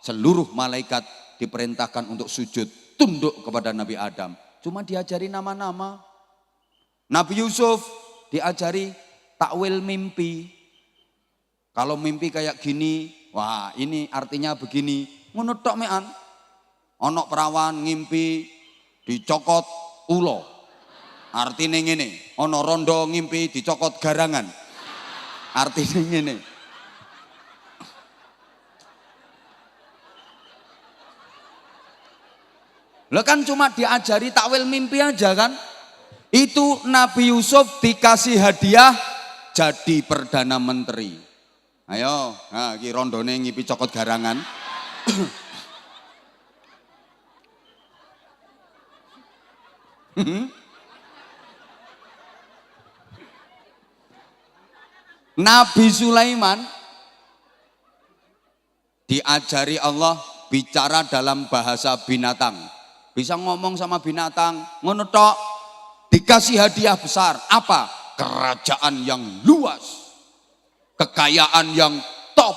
Speaker 1: Seluruh malaikat diperintahkan untuk sujud, tunduk kepada Nabi Adam. Cuma diajari nama-nama. Nabi Yusuf diajari takwil mimpi. Kalau mimpi kayak gini, wah ini artinya begini. Ngono tok mean. Onok perawan ngimpi dicokot ulo. Artinya ngene, ono rondo ngimpi dicokot garangan. Artinya ngene. Lo kan cuma diajari takwil mimpi aja kan? Itu Nabi Yusuf dikasih hadiah jadi Perdana Menteri. Ayo, nah iki rondone ngimpi cokot garangan. Nabi Sulaiman diajari Allah bicara dalam bahasa binatang. Bisa ngomong sama binatang, ngono tok. Dikasih hadiah besar. Apa? Kerajaan yang luas. Kekayaan yang top.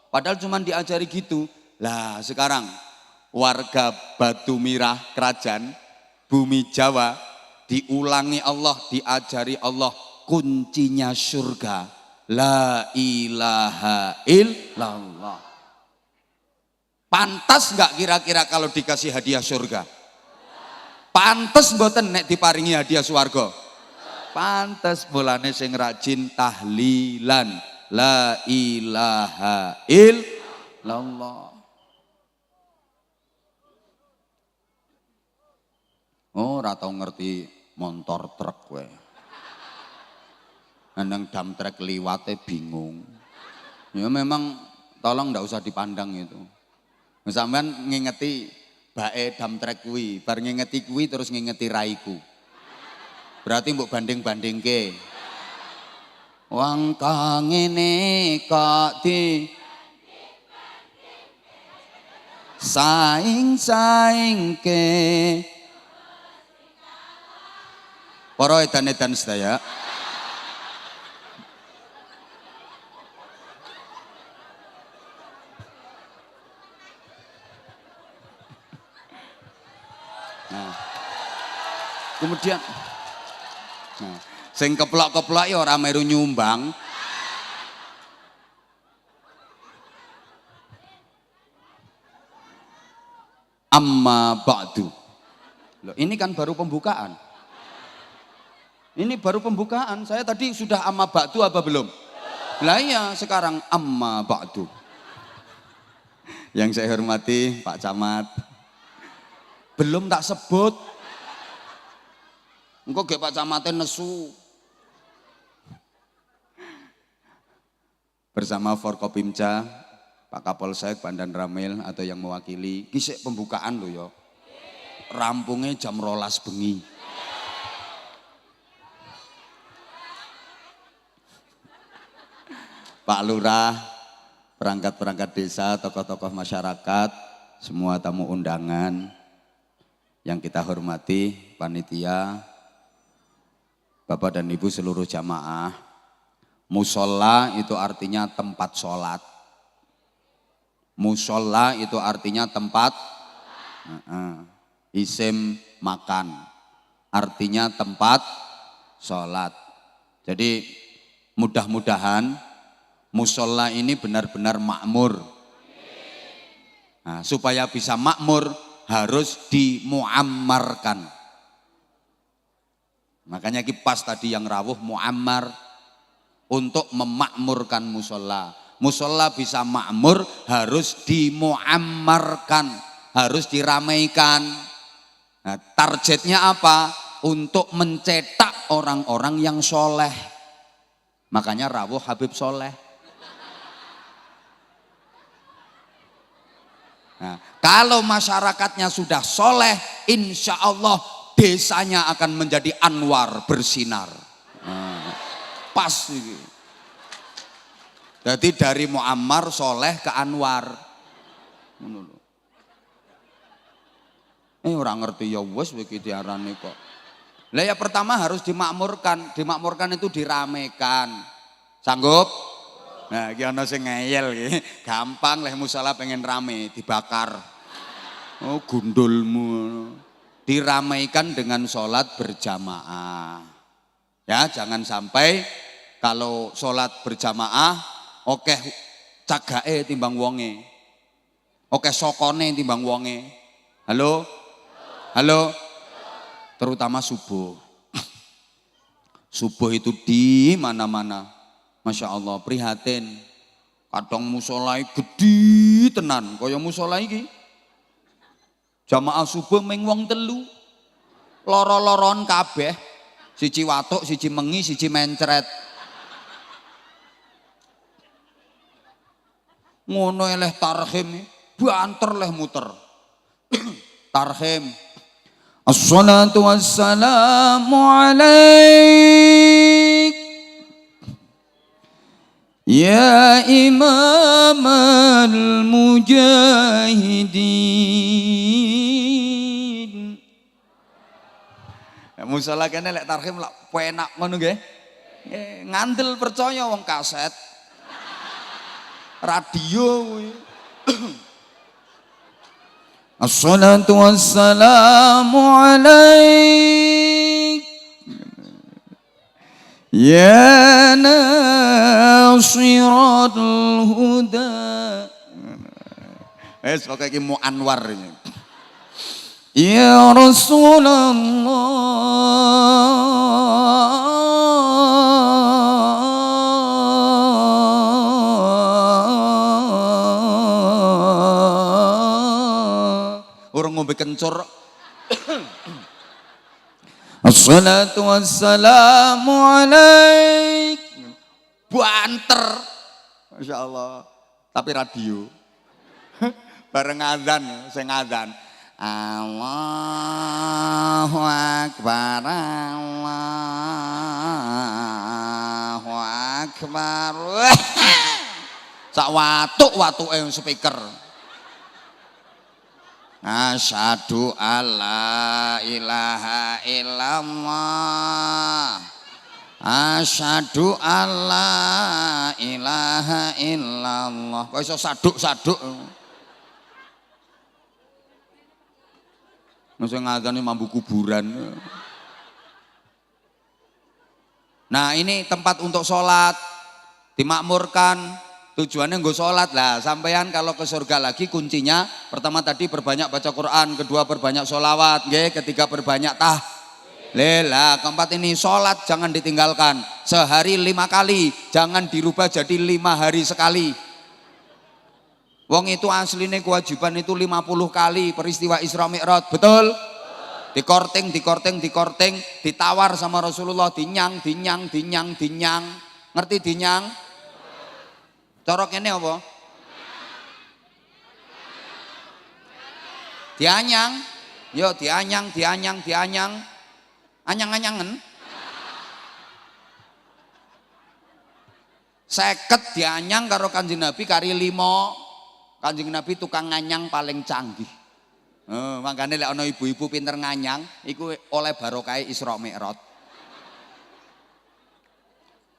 Speaker 1: Padahal cuma diajari gitu. Lah sekarang warga Batu Mirah kerajaan bumi Jawa diulangi Allah, diajari Allah kuncinya surga. La ilaha illallah. Pantas nggak kira-kira kalau dikasih hadiah surga? Pantas mboten nek diparingi hadiah swarga? Pantas mulane sing rajin tahlilan la ilaha illallah. Oh, ora tau ngerti motor truk kowe. Nang dam truk liwate bingung. Ya memang tolong ndak usah dipandang itu. Sampean ngingeti bae dam truk kuwi, bar ngingeti kuwi terus ngingeti raiku. Berarti mbok banding-bandingke. Wong kang ngene kok di saing-saingke. Para edan-edan sedaya. Nah, kemudian sing keplok-keplok ya ora meru nyumbang. Amma ba'du. Loh, ini kan baru pembukaan. Ini baru pembukaan. Saya tadi sudah amma ba'du apa belum? Lah iya, sekarang amma ba'du. Yang saya hormati Pak Camat. Belum tak sebut. Engko ge Pak Camatnya nesu. Bersama Forkopimda, Pak Kapolsek, Pandan Ramil atau yang mewakili, kisik pembukaan loh ya. Rampungnya jam 12 bengi. Pak Lurah, perangkat-perangkat desa, tokoh-tokoh masyarakat, semua tamu undangan yang kita hormati, panitia, Bapak dan Ibu seluruh jamaah. Musola itu artinya tempat sholat. Musola itu artinya tempat isim makan, artinya tempat sholat. Jadi mudah-mudahan musola ini benar-benar makmur. Nah, supaya bisa makmur harus dimuammarkan. Makanya kipas tadi yang rawuh muammar untuk memakmurkan musola. Musola bisa makmur harus dimuammarkan, harus diramaikan. Nah, targetnya apa? Untuk mencetak orang-orang yang soleh. Makanya rawuh Habib Soleh. Nah, kalau masyarakatnya sudah soleh, insya Allah desanya akan menjadi anwar bersinar. Nah, pas ini. Jadi dari muammar soleh ke anwar. Orang ngerti ya wes begitu diarani kok. Lah ya pertama harus dimakmurkan. Dimakmurkan itu diramekan. Sanggup? Nah, iki ana sing ngeyel iki. Gampang leh musala pengen rame, dibakar. Oh, gundulmu. Diramaikan dengan sholat berjamaah. Ya, jangan sampai kalau sholat berjamaah oke cagake timbang wonge. Oke sokone timbang wonge. Halo? Halo? Terutama subuh. Subuh itu di mana-mana. Masya Allah, prihatin. Kadang musolai gede tenan, kaya musolai iki. Jamaah subuh ming wong 3. Loro-loron kabeh. Siji watuk, siji mengi, siji mencret. Ngono eleh tarhim, banter leh muter. Tarhim. Assalatu wassalamu alaik ya imam al-mujahidin. Musala kene lek tarhim lak penak ngono nggih. Ngandel percaya wong kaset. Radio kuwi. Assalatu wassalamu alaik ya nasiral huda. Wes pokoke iki mu anwar ini. Ya Rasulullah orang ngombe kencur. Assalatu wassalamu alaik. Banter. Masya Allah. Tapi radio. Bareng azan, sing azan. Allahu Akbar, Allahu Akbar. Sak watuk-watuke speaker. Asyhadu alla ilaha illallah. Asyhadu alla ilaha illallah. Kok iso saduk-saduk. Masa ngadzane mambu kuburan. Nah, ini tempat untuk sholat, dimakmurkan. Tujuannya nggo sholat lah. Sampean kalau ke surga lagi kuncinya pertama tadi perbanyak baca Quran, kedua perbanyak sholawat, ketiga perbanyak Lela, keempat ini sholat jangan ditinggalkan. Sehari 5 kali, jangan dirubah jadi 5 hari sekali. Wong itu aslinya kewajiban itu 50 kali peristiwa Isra Mi'raj, betul? Dikorting, ditawar sama Rasulullah, dinyang. Ngerti dinyang? Corok ini apa? Dianyang. Yo dianyang. Anyang-anyangen. 50 dianyang karo Kanjeng Nabi kari 5. Kanjeng Nabi tukang nganyang paling canggih. Makanya lek ana ibu-ibu pinter nganyang iku oleh barokah Isra Mi'raj.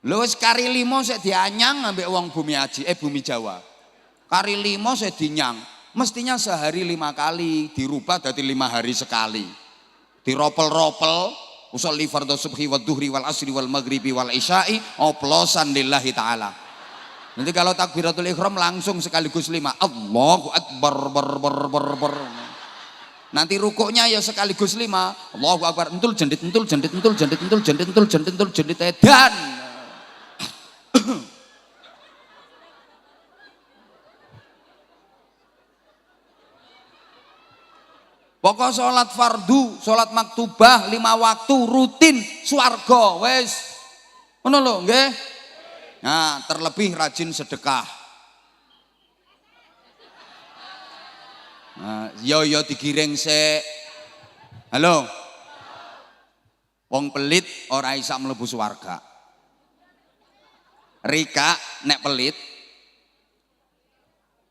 Speaker 1: Lho wis kari 5 sik dianyang ambek wong bumi Aji, bumi Jawa. Kari 5 sik dinyang. Mestinya sehari 5 kali, dirubah jadi 5 hari sekali. Diropel-ropel usolli fardhu subhi wa dhuhri wal asri wal maghribi wal isya'i oplosan lillahi ta'ala. Nanti kalau takbiratul ihram langsung sekaligus 5. Allahu akbar ber. Nanti rukuknya ya sekaligus 5. Allahu akbar entul jendit edan. Pokok sholat fardu, sholat maktubah 5 waktu rutin swarga wes. Ngono lho nggih. Nah, terlebih rajin sedekah. Nah, yo digiring se. Halo. Wong pelit ora isa mlebu swarga. Rika nek pelit.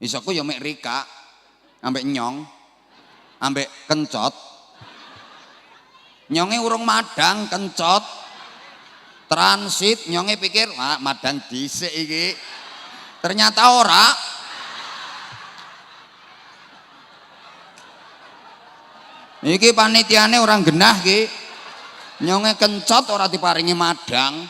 Speaker 1: Isoku yo mek rika ambek nyong. Ambek kencot, nyonge urung madang kencot, transit nyonge pikir wah madang dhisik iki, ternyata ora. Iki panitiane orang genah iki, nyonge kencot ora diparingi madang.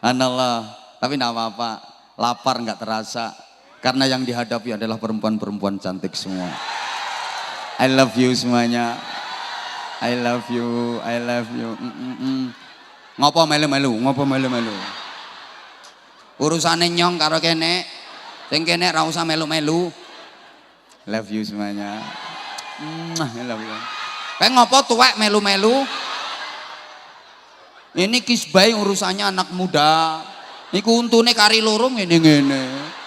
Speaker 1: Anallah, tapi tidak apa-apa, lapar nggak terasa. Karena yang dihadapi adalah perempuan-perempuan cantik semua. I love you semuanya. I love you. Ngopo melu-melu. Urusane nyong karo kene. Sing kene ra usah melu-melu. Love you semuanya. I love you. Kayak ngopo tuwek melu-melu? Ini kisbai urusannya anak muda. Niku untune kari loro ngene-ngene.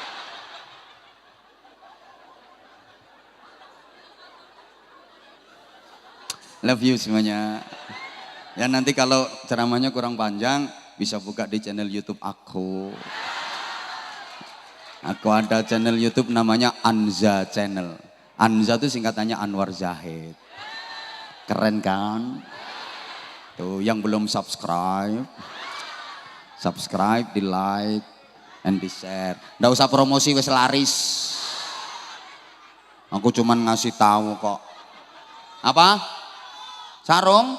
Speaker 1: Love you semuanya. Ya nanti kalau ceramahnya kurang panjang bisa buka di channel YouTube aku. Aku ada channel YouTube namanya Anza Channel. Anza itu singkatannya Anwar Zahid. Keren kan? Tuh yang belum subscribe, di like and di share. Nggak usah promosi wes laris. Aku cuman ngasih tahu kok. Apa? Sarung,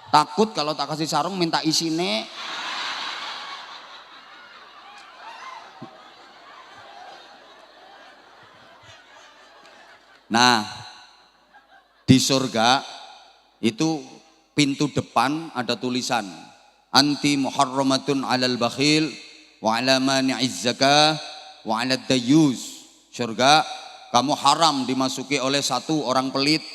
Speaker 1: takut kalau tak kasih sarung minta isine. Nah, di surga itu pintu depan ada tulisan anti muharramatun alal bakhil wa ala mani'iz zakah wa ala dayyus. Surga kamu haram dimasuki oleh 1 orang pelit,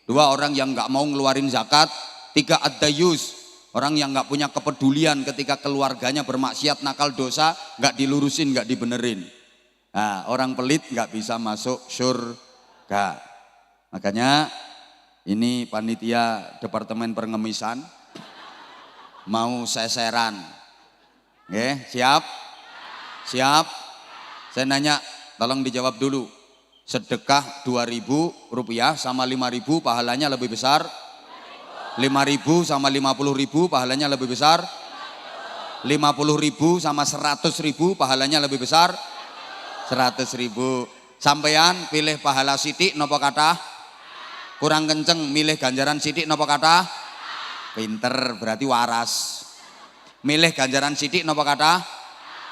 Speaker 1: 2 orang yang nggak mau ngeluarin zakat, 3 ad-dayus, orang yang nggak punya kepedulian ketika keluarganya bermaksiat nakal dosa, nggak dilurusin, nggak dibenerin. Nah, orang pelit nggak bisa masuk surga. Makanya ini panitia departemen pengemisan mau seseran. Oke, siap? Saya nanya, tolong dijawab dulu. Sedekah 2.000 rupiah sama 5.000 pahalanya lebih besar? 5.000 sama 50.000 pahalanya lebih besar? 50.000 sama 100.000 pahalanya lebih besar? 100.000. Sampean pilih pahala sithik napa kathah? Kurang kenceng milih ganjaran sithik napa kathah? Pinter berarti waras. Milih ganjaran sithik napa kathah?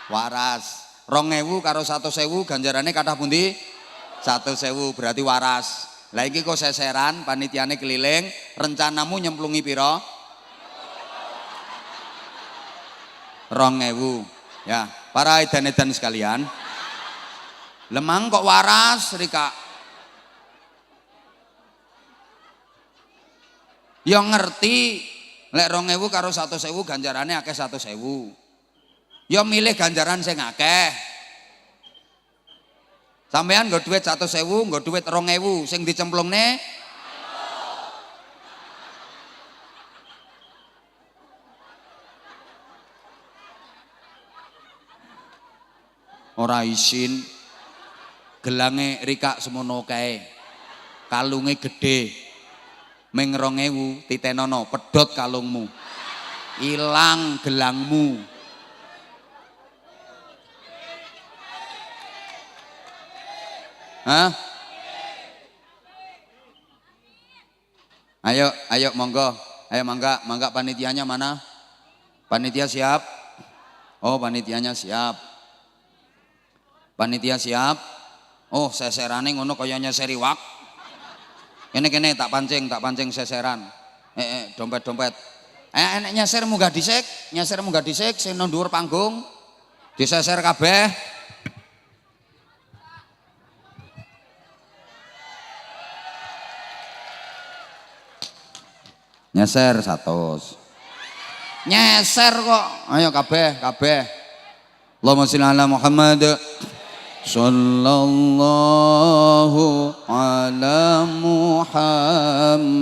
Speaker 1: Waras. 2.000 karo 100.000 ganjarane kathah pundi? 100.000 berarti waras. Lah iki kok seseran panitiane keliling, rencanamu nyemplungi piro? 2000. Ya, para edan-edan sekalian. Lemang kok waras Rika? Yang ngerti lek 2000 karo 100.000 ganjarane akeh 100.000. Ya milih ganjaran sing akeh. Sampean nggo duit 100.000, nggo duit 2000, sing dicemplungne ora isin. Gelange Rika semono kae. Kalunge gede. Ming 2000 titenono pedhot kalungmu. Ilang gelangmu. Hah? Ayo monggo. Ayo mangga panitianya mana? Panitia siap? Oh, panitianya siap. Panitia siap? Oh, seserane ngono kaya nyeseri wak. Kene tak pancing seseran. Dompet. Enek nyeser munggah dhisik, sing nang dhuwur panggung. Diseser kabeh. Nyeser 100. Nyeser kok. Ayo kabeh. Allahumma sholli ala Muhammad. Sallallahu ala Muhammad.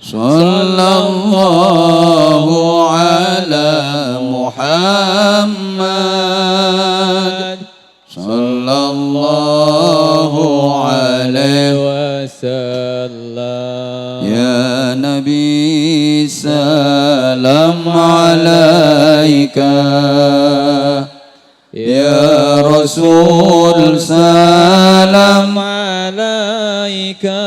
Speaker 1: Sallallahu ala Muhammad. Sallallahu alaihi wasallam. Ya Nabi salam alaika. Ya Rasul salam alaika.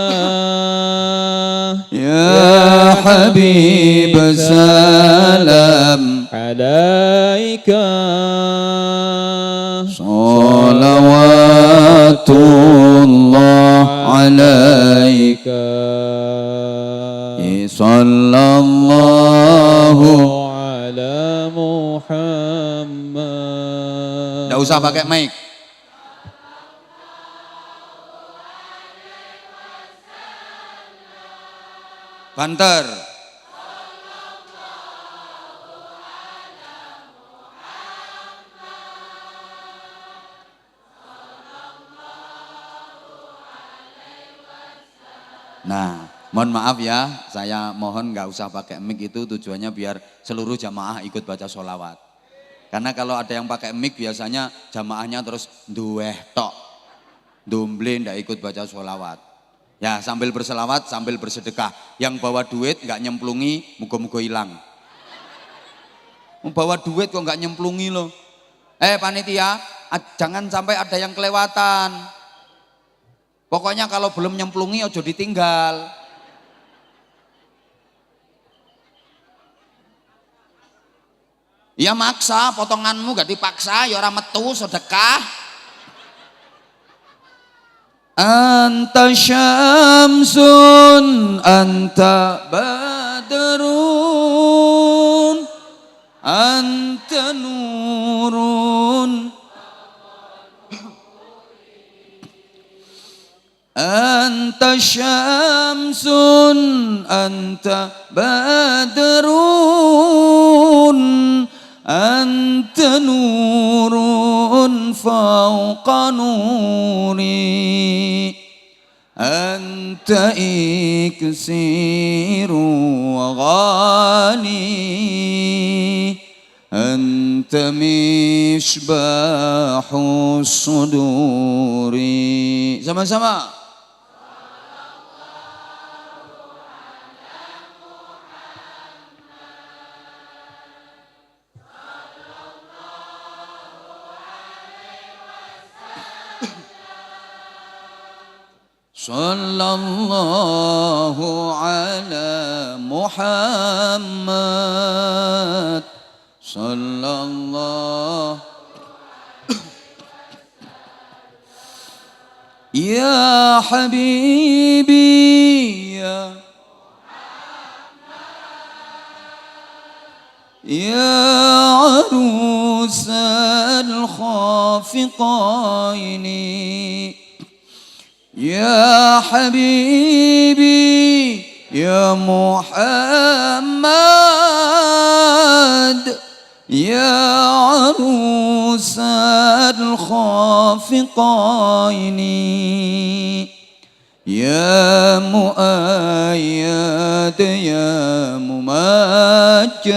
Speaker 1: Ya Habib salam alaika. Salawatullah alaika. Sallallahu ala Muhammad. Nggak usah pakai mic. Banter. Nah, mohon maaf ya, saya mohon nggak usah pakai mic, itu tujuannya biar seluruh jamaah ikut baca sholawat. Karena kalau ada yang pakai mic biasanya jamaahnya terus dueh tok, dumble ndak ikut baca sholawat. Ya sambil berselawat, sambil bersedekah. Yang bawa duit nggak nyemplungi, muga-muga hilang. Bawa duit kok nggak nyemplungi loh. Panitia, jangan sampai ada yang kelewatan. Pokoknya kalau belum nyemplungi ojo ditinggal. Ya maksa, potonganmu gak dipaksa, ya orang metu sedekah. Anta syamsun, anta badrun, anta nurun. Anta syamsun, anta badrun, anta nurun fawqa nuri, anta iksiru ghani, anta misbahu suduri. Sama-sama. Sallallahu ala Muhammad. sallallahu ya habibi ya arusal khafiqaini ya habibi ya Muhammad ya arusal khafiqaini ya muayyad ya mumajjad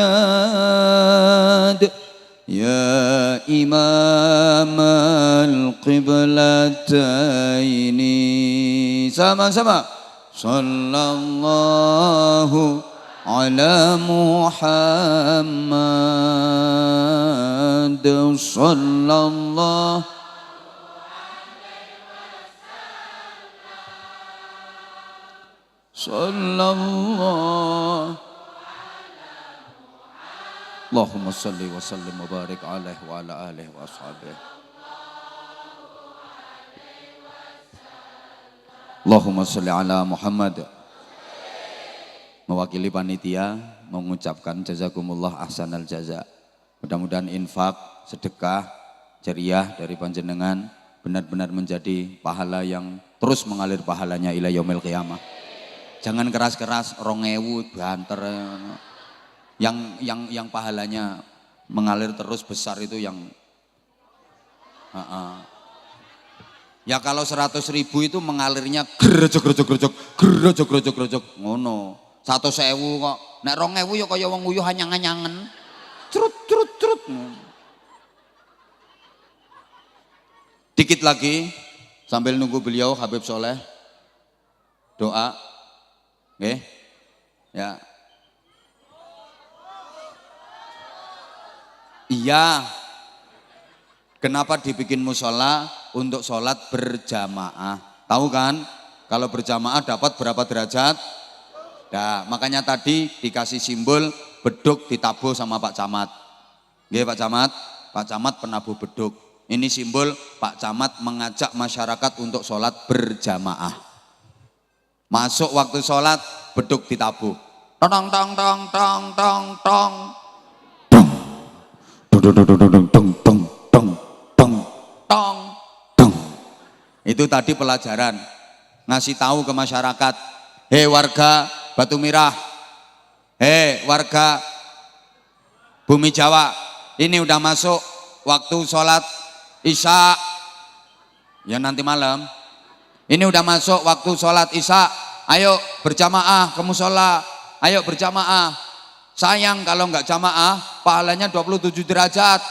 Speaker 1: ya imam al-qiblataini. Sama-sama. Sallallahu ala Muhammad. Sallallahu sallallahu Allahumma salli wa sallim wa barik alaihi wa ala alihi wa ashabihi. Allahumma salli ala Muhammad. Mewakili panitia mengucapkan jazakumullah ahsanal jaza. Mudah-mudahan infak, sedekah, jariah dari panjenengan benar-benar menjadi pahala yang terus mengalir pahalanya ila yaumil qiyamah. Jangan keras-keras 2.000 banter. Yang pahalanya mengalir terus besar itu yang ya kalau 100.000 itu mengalirnya gerojok ngono. 100.000 kok. Nek 2.000 ya kaya wong nguyuh anyang-anyangen. Crut. Dikit lagi sambil nunggu beliau Habib Soleh doa. Oke. Ya. Iya, kenapa dibikin musola? Untuk sholat berjamaah. Tahu kan? Kalau berjamaah dapat berapa derajat? Nah, makanya tadi dikasih simbol beduk ditabuh sama Pak Camat. Oke Pak Camat? Pak Camat penabuh beduk. Ini simbol Pak Camat mengajak masyarakat untuk sholat berjamaah. Masuk waktu sholat, beduk ditabuh. Tong tong tong tong tong tong. Itu tadi pelajaran ngasih tahu ke masyarakat, hei warga Batu Mirah, hei warga Bumi Jawa, ini udah masuk waktu sholat Isya ya nanti malam, ini udah masuk waktu sholat Isya, ayo berjamaah ke musola, ayo berjamaah. Sayang kalau nggak jamaah, pahalanya 27 derajat.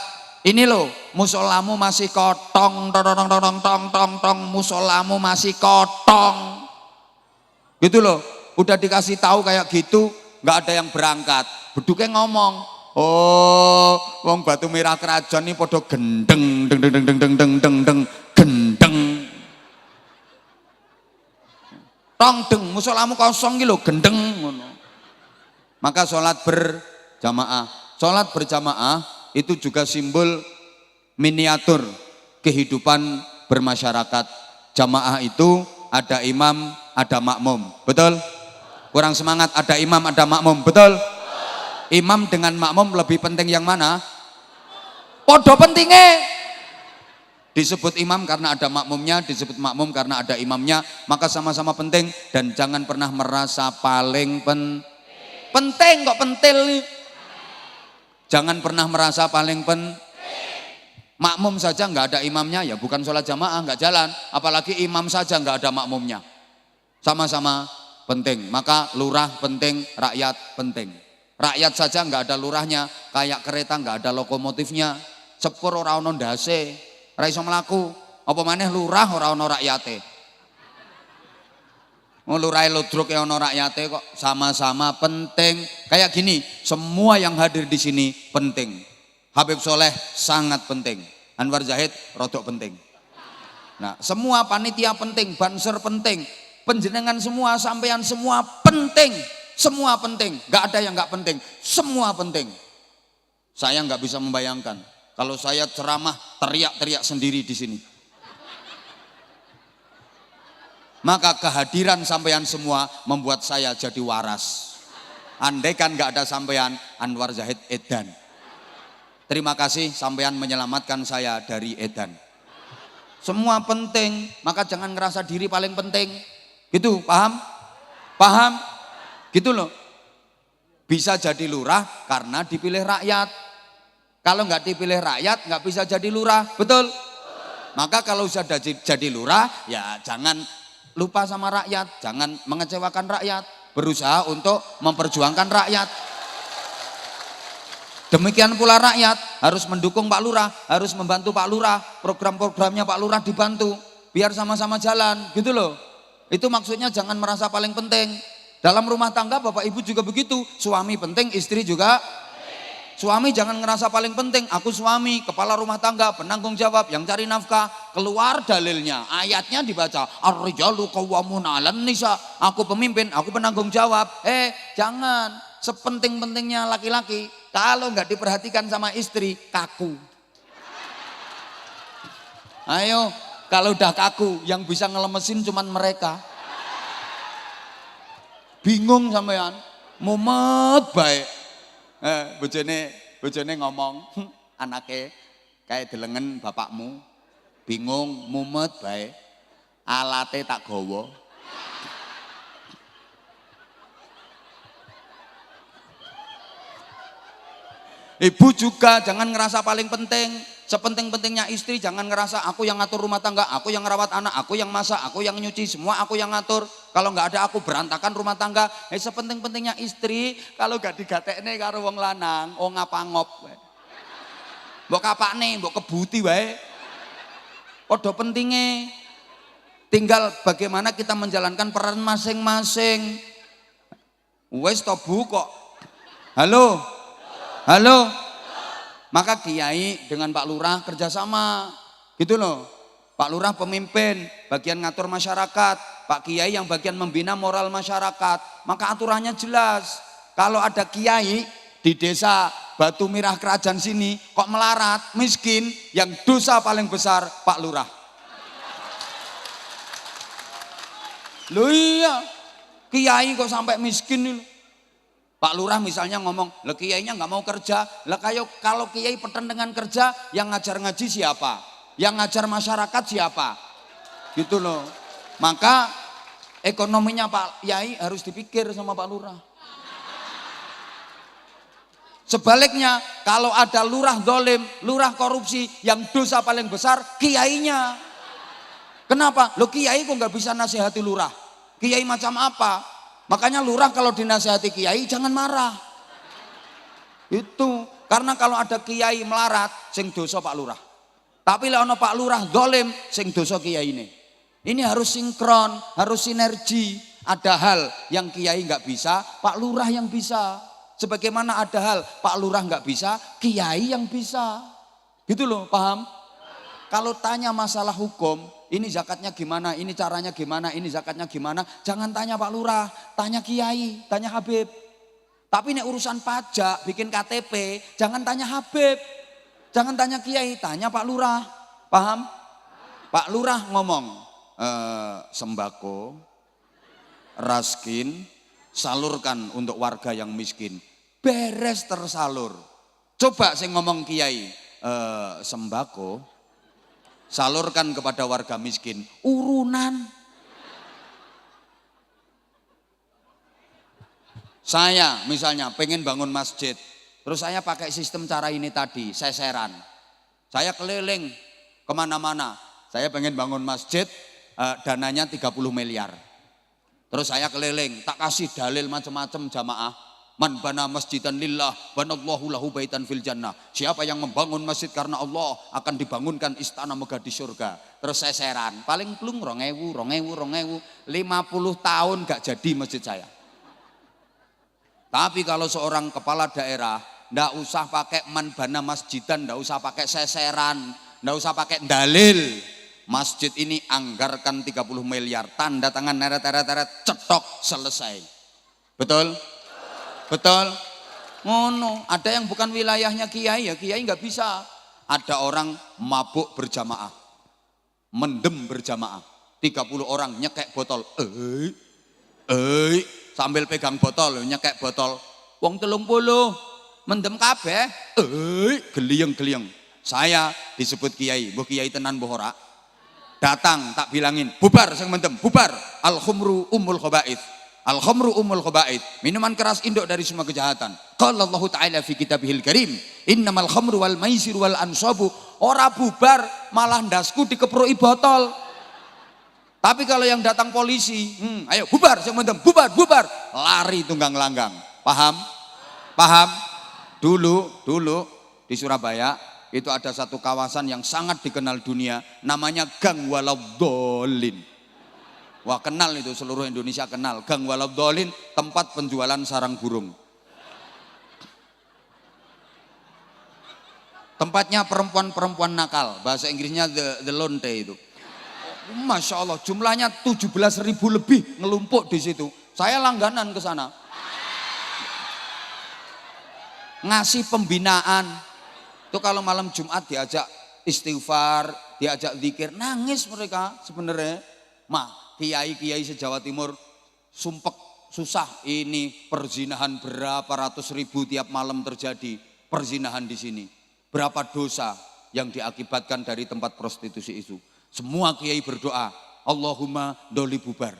Speaker 1: Ini loh, musolamu masih kotong, tong, musolamu masih kotong. Gitu loh, udah dikasih tahu kayak gitu, nggak ada yang berangkat. Beduknya ngomong, oh, wong Batu Mirah Kerajon ini podo gendeng, gendeng. Tong deng, musolamu kosong gitu, gendeng. Maka sholat berjamaah. Sholat berjamaah itu juga simbol miniatur kehidupan bermasyarakat. Jamaah itu ada imam, ada makmum. Betul? Kurang semangat, ada imam, ada makmum. Betul? Imam dengan makmum lebih penting yang mana? Podo pentingnya. Disebut imam karena ada makmumnya, disebut makmum karena ada imamnya. Maka sama-sama penting dan jangan pernah merasa paling penting kok pentil nih. Jangan pernah merasa paling makmum saja nggak ada imamnya ya bukan sholat jamaah, nggak jalan. Apalagi imam saja nggak ada makmumnya. Sama-sama penting. Maka lurah penting, rakyat penting. Rakyat saja nggak ada lurahnya, kayak kereta nggak ada lokomotifnya. Sepur ora ono ndase, ora iso mlaku. Apa maneh lurah ora ono rakyate. Ngulurai ludruk ya ono rakyate kok, sama-sama penting. Kayak gini, semua yang hadir di sini penting. Habib Soleh sangat penting. Anwar Zahid rodok penting. Nah, semua panitia penting, banser penting. Penjenengan semua, sampean semua penting. Semua penting, gak ada yang gak penting. Semua penting. Saya nggak bisa membayangkan kalau saya ceramah teriak-teriak sendiri di sini. Maka kehadiran sampean semua membuat saya jadi waras. Andaikan nggak ada sampean, Anwar Zahid edan. Terima kasih sampean menyelamatkan saya dari edan. Semua penting, maka jangan ngerasa diri paling penting. Gitu, paham? Paham? Gitu loh. Bisa jadi lurah karena dipilih rakyat. Kalau nggak dipilih rakyat, nggak bisa jadi lurah, betul? Maka kalau sudah jadi lurah, ya jangan lupa sama rakyat, jangan mengecewakan rakyat. Berusaha untuk memperjuangkan rakyat. Demikian pula rakyat harus mendukung Pak Lurah, harus membantu Pak Lurah, program-programnya Pak Lurah dibantu, biar sama-sama jalan, gitu loh. Itu maksudnya jangan merasa paling penting. Dalam rumah tangga Bapak Ibu juga begitu, suami penting, istri juga. Suami jangan ngerasa paling penting, aku suami, kepala rumah tangga, penanggung jawab, yang cari nafkah. Keluar dalilnya, ayatnya dibaca, ar-rijalu qawwamuna 'alan nisa. Aku pemimpin, aku penanggung jawab. Jangan, sepenting-pentingnya laki-laki, kalau nggak diperhatikan sama istri, kaku. Ayo, kalau udah kaku, yang bisa ngelemesin cuman mereka. Bingung sampean, mumet baik. Bojone ngomong, anake kayak delengen bapakmu, bingung, mumet bae, alate tak gowo. Ibu juga jangan ngerasa paling penting. Sepenting-pentingnya istri jangan ngerasa aku yang ngatur rumah tangga, aku yang ngerawat anak, aku yang masak, aku yang nyuci, semua aku yang ngatur. Kalau nggak ada aku berantakan rumah tangga. Sepenting-pentingnya istri kalau gak digatekne karo wong lanang, ngapangop wae. Mbok kapakne, mbok kebuti wae. Padha pentinge. Tinggal bagaimana kita menjalankan peran masing-masing. Wes to Bu kok. Halo. Halo. Maka kiai dengan Pak Lurah kerjasama, gitu loh. Pak Lurah pemimpin, bagian ngatur masyarakat, Pak Kiai yang bagian membina moral masyarakat. Maka aturannya jelas. Kalau ada kiai di desa Batu Mirah Kerajaan sini kok melarat, miskin, yang dosa paling besar Pak Lurah. Loh iya, kiai kok sampai miskin nih. Pak Lurah misalnya ngomong, lah kiainya nggak mau kerja, lah kalau kiai peten dengan kerja, yang ngajar ngaji siapa? Yang ngajar masyarakat siapa? Gitu loh. Maka ekonominya Pak Kiai harus dipikir sama Pak Lurah. Sebaliknya, kalau ada lurah dolim, lurah korupsi, yang dosa paling besar kiainya. Kenapa? Lo kiai kok nggak bisa nasihati lurah? Kiai macam apa? Makanya lurah kalau dinasihati kiai jangan marah. Itu karena kalau ada kiai melarat sing dosa Pak Lurah. Tapi lek ana Pak Lurah zalim sing dosa kiai ini. Ini harus sinkron, harus sinergi. Ada hal yang kiai nggak bisa, Pak Lurah yang bisa. Sebagaimana ada hal Pak Lurah nggak bisa, kiai yang bisa. Gitu loh, paham? Kalau tanya masalah hukum, ini zakatnya gimana, ini caranya gimana, ini zakatnya gimana, jangan tanya Pak Lurah, tanya Kiai, tanya Habib. Tapi ini urusan pajak, bikin KTP, jangan tanya Habib, jangan tanya Kiai, tanya Pak Lurah. Paham? Pak Lurah ngomong, sembako, raskin, salurkan untuk warga yang miskin. Beres tersalur. Coba saya ngomong Kiai, sembako, salurkan kepada warga miskin, urunan. Saya misalnya pengen bangun masjid, terus saya pakai sistem cara ini tadi, seseran. Saya keliling kemana-mana, saya pengen bangun masjid, dananya 30 miliar. Terus saya keliling, tak kasih dalil macam-macam jamaah. Man bana masjidan lillah banallahu lahu baitan fil jannah. Siapa yang membangun masjid karena Allah akan dibangunkan istana megah di surga. Terus seseran, paling plung 2000, 50 tahun gak jadi masjid saya. Tapi kalau seorang kepala daerah ndak usah pakai man bana masjidan, ndak usah pakai seseran, ndak usah pakai dalil. Masjid ini anggarkan 30 miliar, tanda tangan neret-neret cetok selesai. Betul? Betul? Ngono, ada yang bukan wilayahnya kiai ya kiai nggak bisa. Ada orang mabuk berjamaah, mendem berjamaah, 30 orang nyekek botol, sambil pegang botol nyekek botol, wong 30 mendem kabeh, geliyeng-geliyeng. Saya disebut kiai, mbah kiai tenan mbah ora. Datang tak bilangin, bubar sing mendem, bubar. Al khumru ummul khaba'its. Al khamru ummul khaba'its. Minuman keras induk dari semua kejahatan. Qala Allah Ta'ala fi kitabihil karim, innamal khamru wal maisir wal ansabu. Ora bubar, malah ndasku dikepruki botol. Tapi kalau yang datang polisi, ayo bubar, saya mendem, bubar, bubar. Lari tunggang langgang. Paham? Paham? Dulu di Surabaya itu ada satu kawasan yang sangat dikenal dunia, namanya Gang Waladhdallin. Wah kenal itu, seluruh Indonesia kenal. Gang Waladhdallin, tempat penjualan sarang burung. Tempatnya perempuan-perempuan nakal, bahasa Inggrisnya the lonte itu. Masya Allah, jumlahnya 17.000 lebih ngelumpuk di situ. Saya langganan ke sana. Ngasih pembinaan. Itu kalau malam Jumat diajak istighfar, diajak zikir, nangis mereka sebenarnya. Kiai-kiai se-Jawa Timur sumpek susah, ini perzinahan berapa ratus ribu tiap malam terjadi perzinahan di sini. Berapa dosa yang diakibatkan dari tempat prostitusi itu. Semua kiai berdoa, Allahumma doli bubar.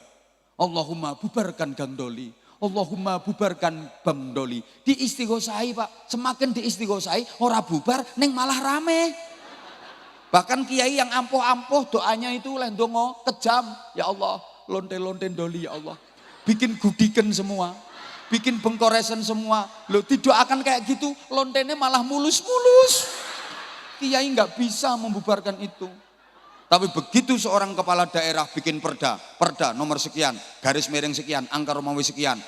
Speaker 1: Allahumma bubarkan gang doli. Allahumma bubarkan bang doli. Diistighosai Pak, semakin diistighosai ora bubar neng malah rame. Bahkan kiai yang ampuh-ampuh doanya itu oleh ndonga kejam. Ya Allah, lonte-lonte doli ya Allah. Bikin gudiken semua. Bikin bengkoresan semua. Loh didoakan kayak gitu, lontene malah mulus-mulus. Kiai nggak bisa membubarkan itu. Tapi begitu seorang kepala daerah bikin perda nomor sekian, garis miring sekian, angka Romawi sekian,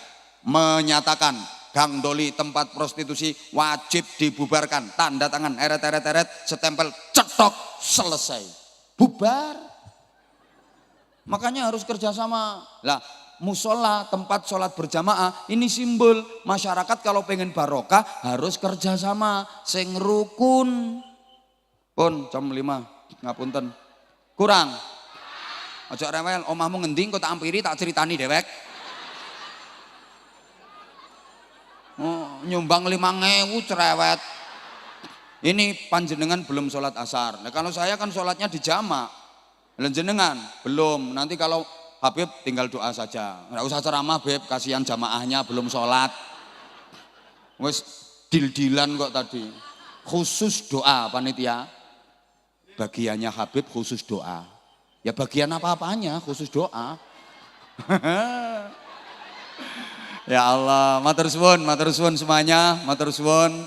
Speaker 1: menyatakan gang doli tempat prostitusi wajib dibubarkan, tanda tangan eret, setempel, cetok, selesai, bubar. Makanya harus kerjasama. Lah, musola tempat sholat berjamaah ini simbol masyarakat kalau pengen barokah harus kerjasama, sing rukun. Pun jam 5 ngapunten. Kurang. Ojo rewel, omahmu ngending kok tak ampiri tak ceritani dewek. Oh, nyumbang 5.000 cerewet. Ini panjenengan belum sholat asar. Nah, kalau saya kan sholatnya di jamak. Jenengan belum. Nanti kalau Habib tinggal doa saja. Nggak usah ceramah Beb, kasihan jamaahnya belum sholat. Wes dil-dilan kok tadi. Khusus doa panitia. Bagiannya Habib khusus doa. Ya bagian apa-apanya khusus doa. Ya Allah, matur suwun semuanya, matur suwun.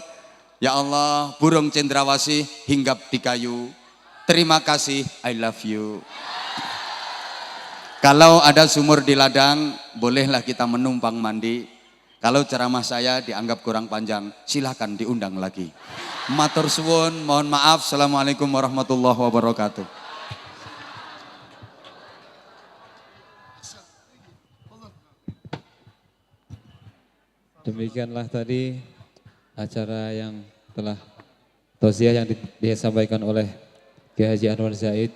Speaker 1: Ya Allah, burung cendrawasih hinggap di kayu. Terima kasih, I love you. Kalau ada sumur di ladang, bolehlah kita menumpang mandi. Kalau ceramah saya dianggap kurang panjang, silahkan diundang lagi. Matur suwun, mohon maaf. Assalamualaikum warahmatullahi wabarakatuh.
Speaker 2: Demikianlah tadi acara yang telah tausiah yang disampaikan oleh Kiai Haji Anwar Zaid.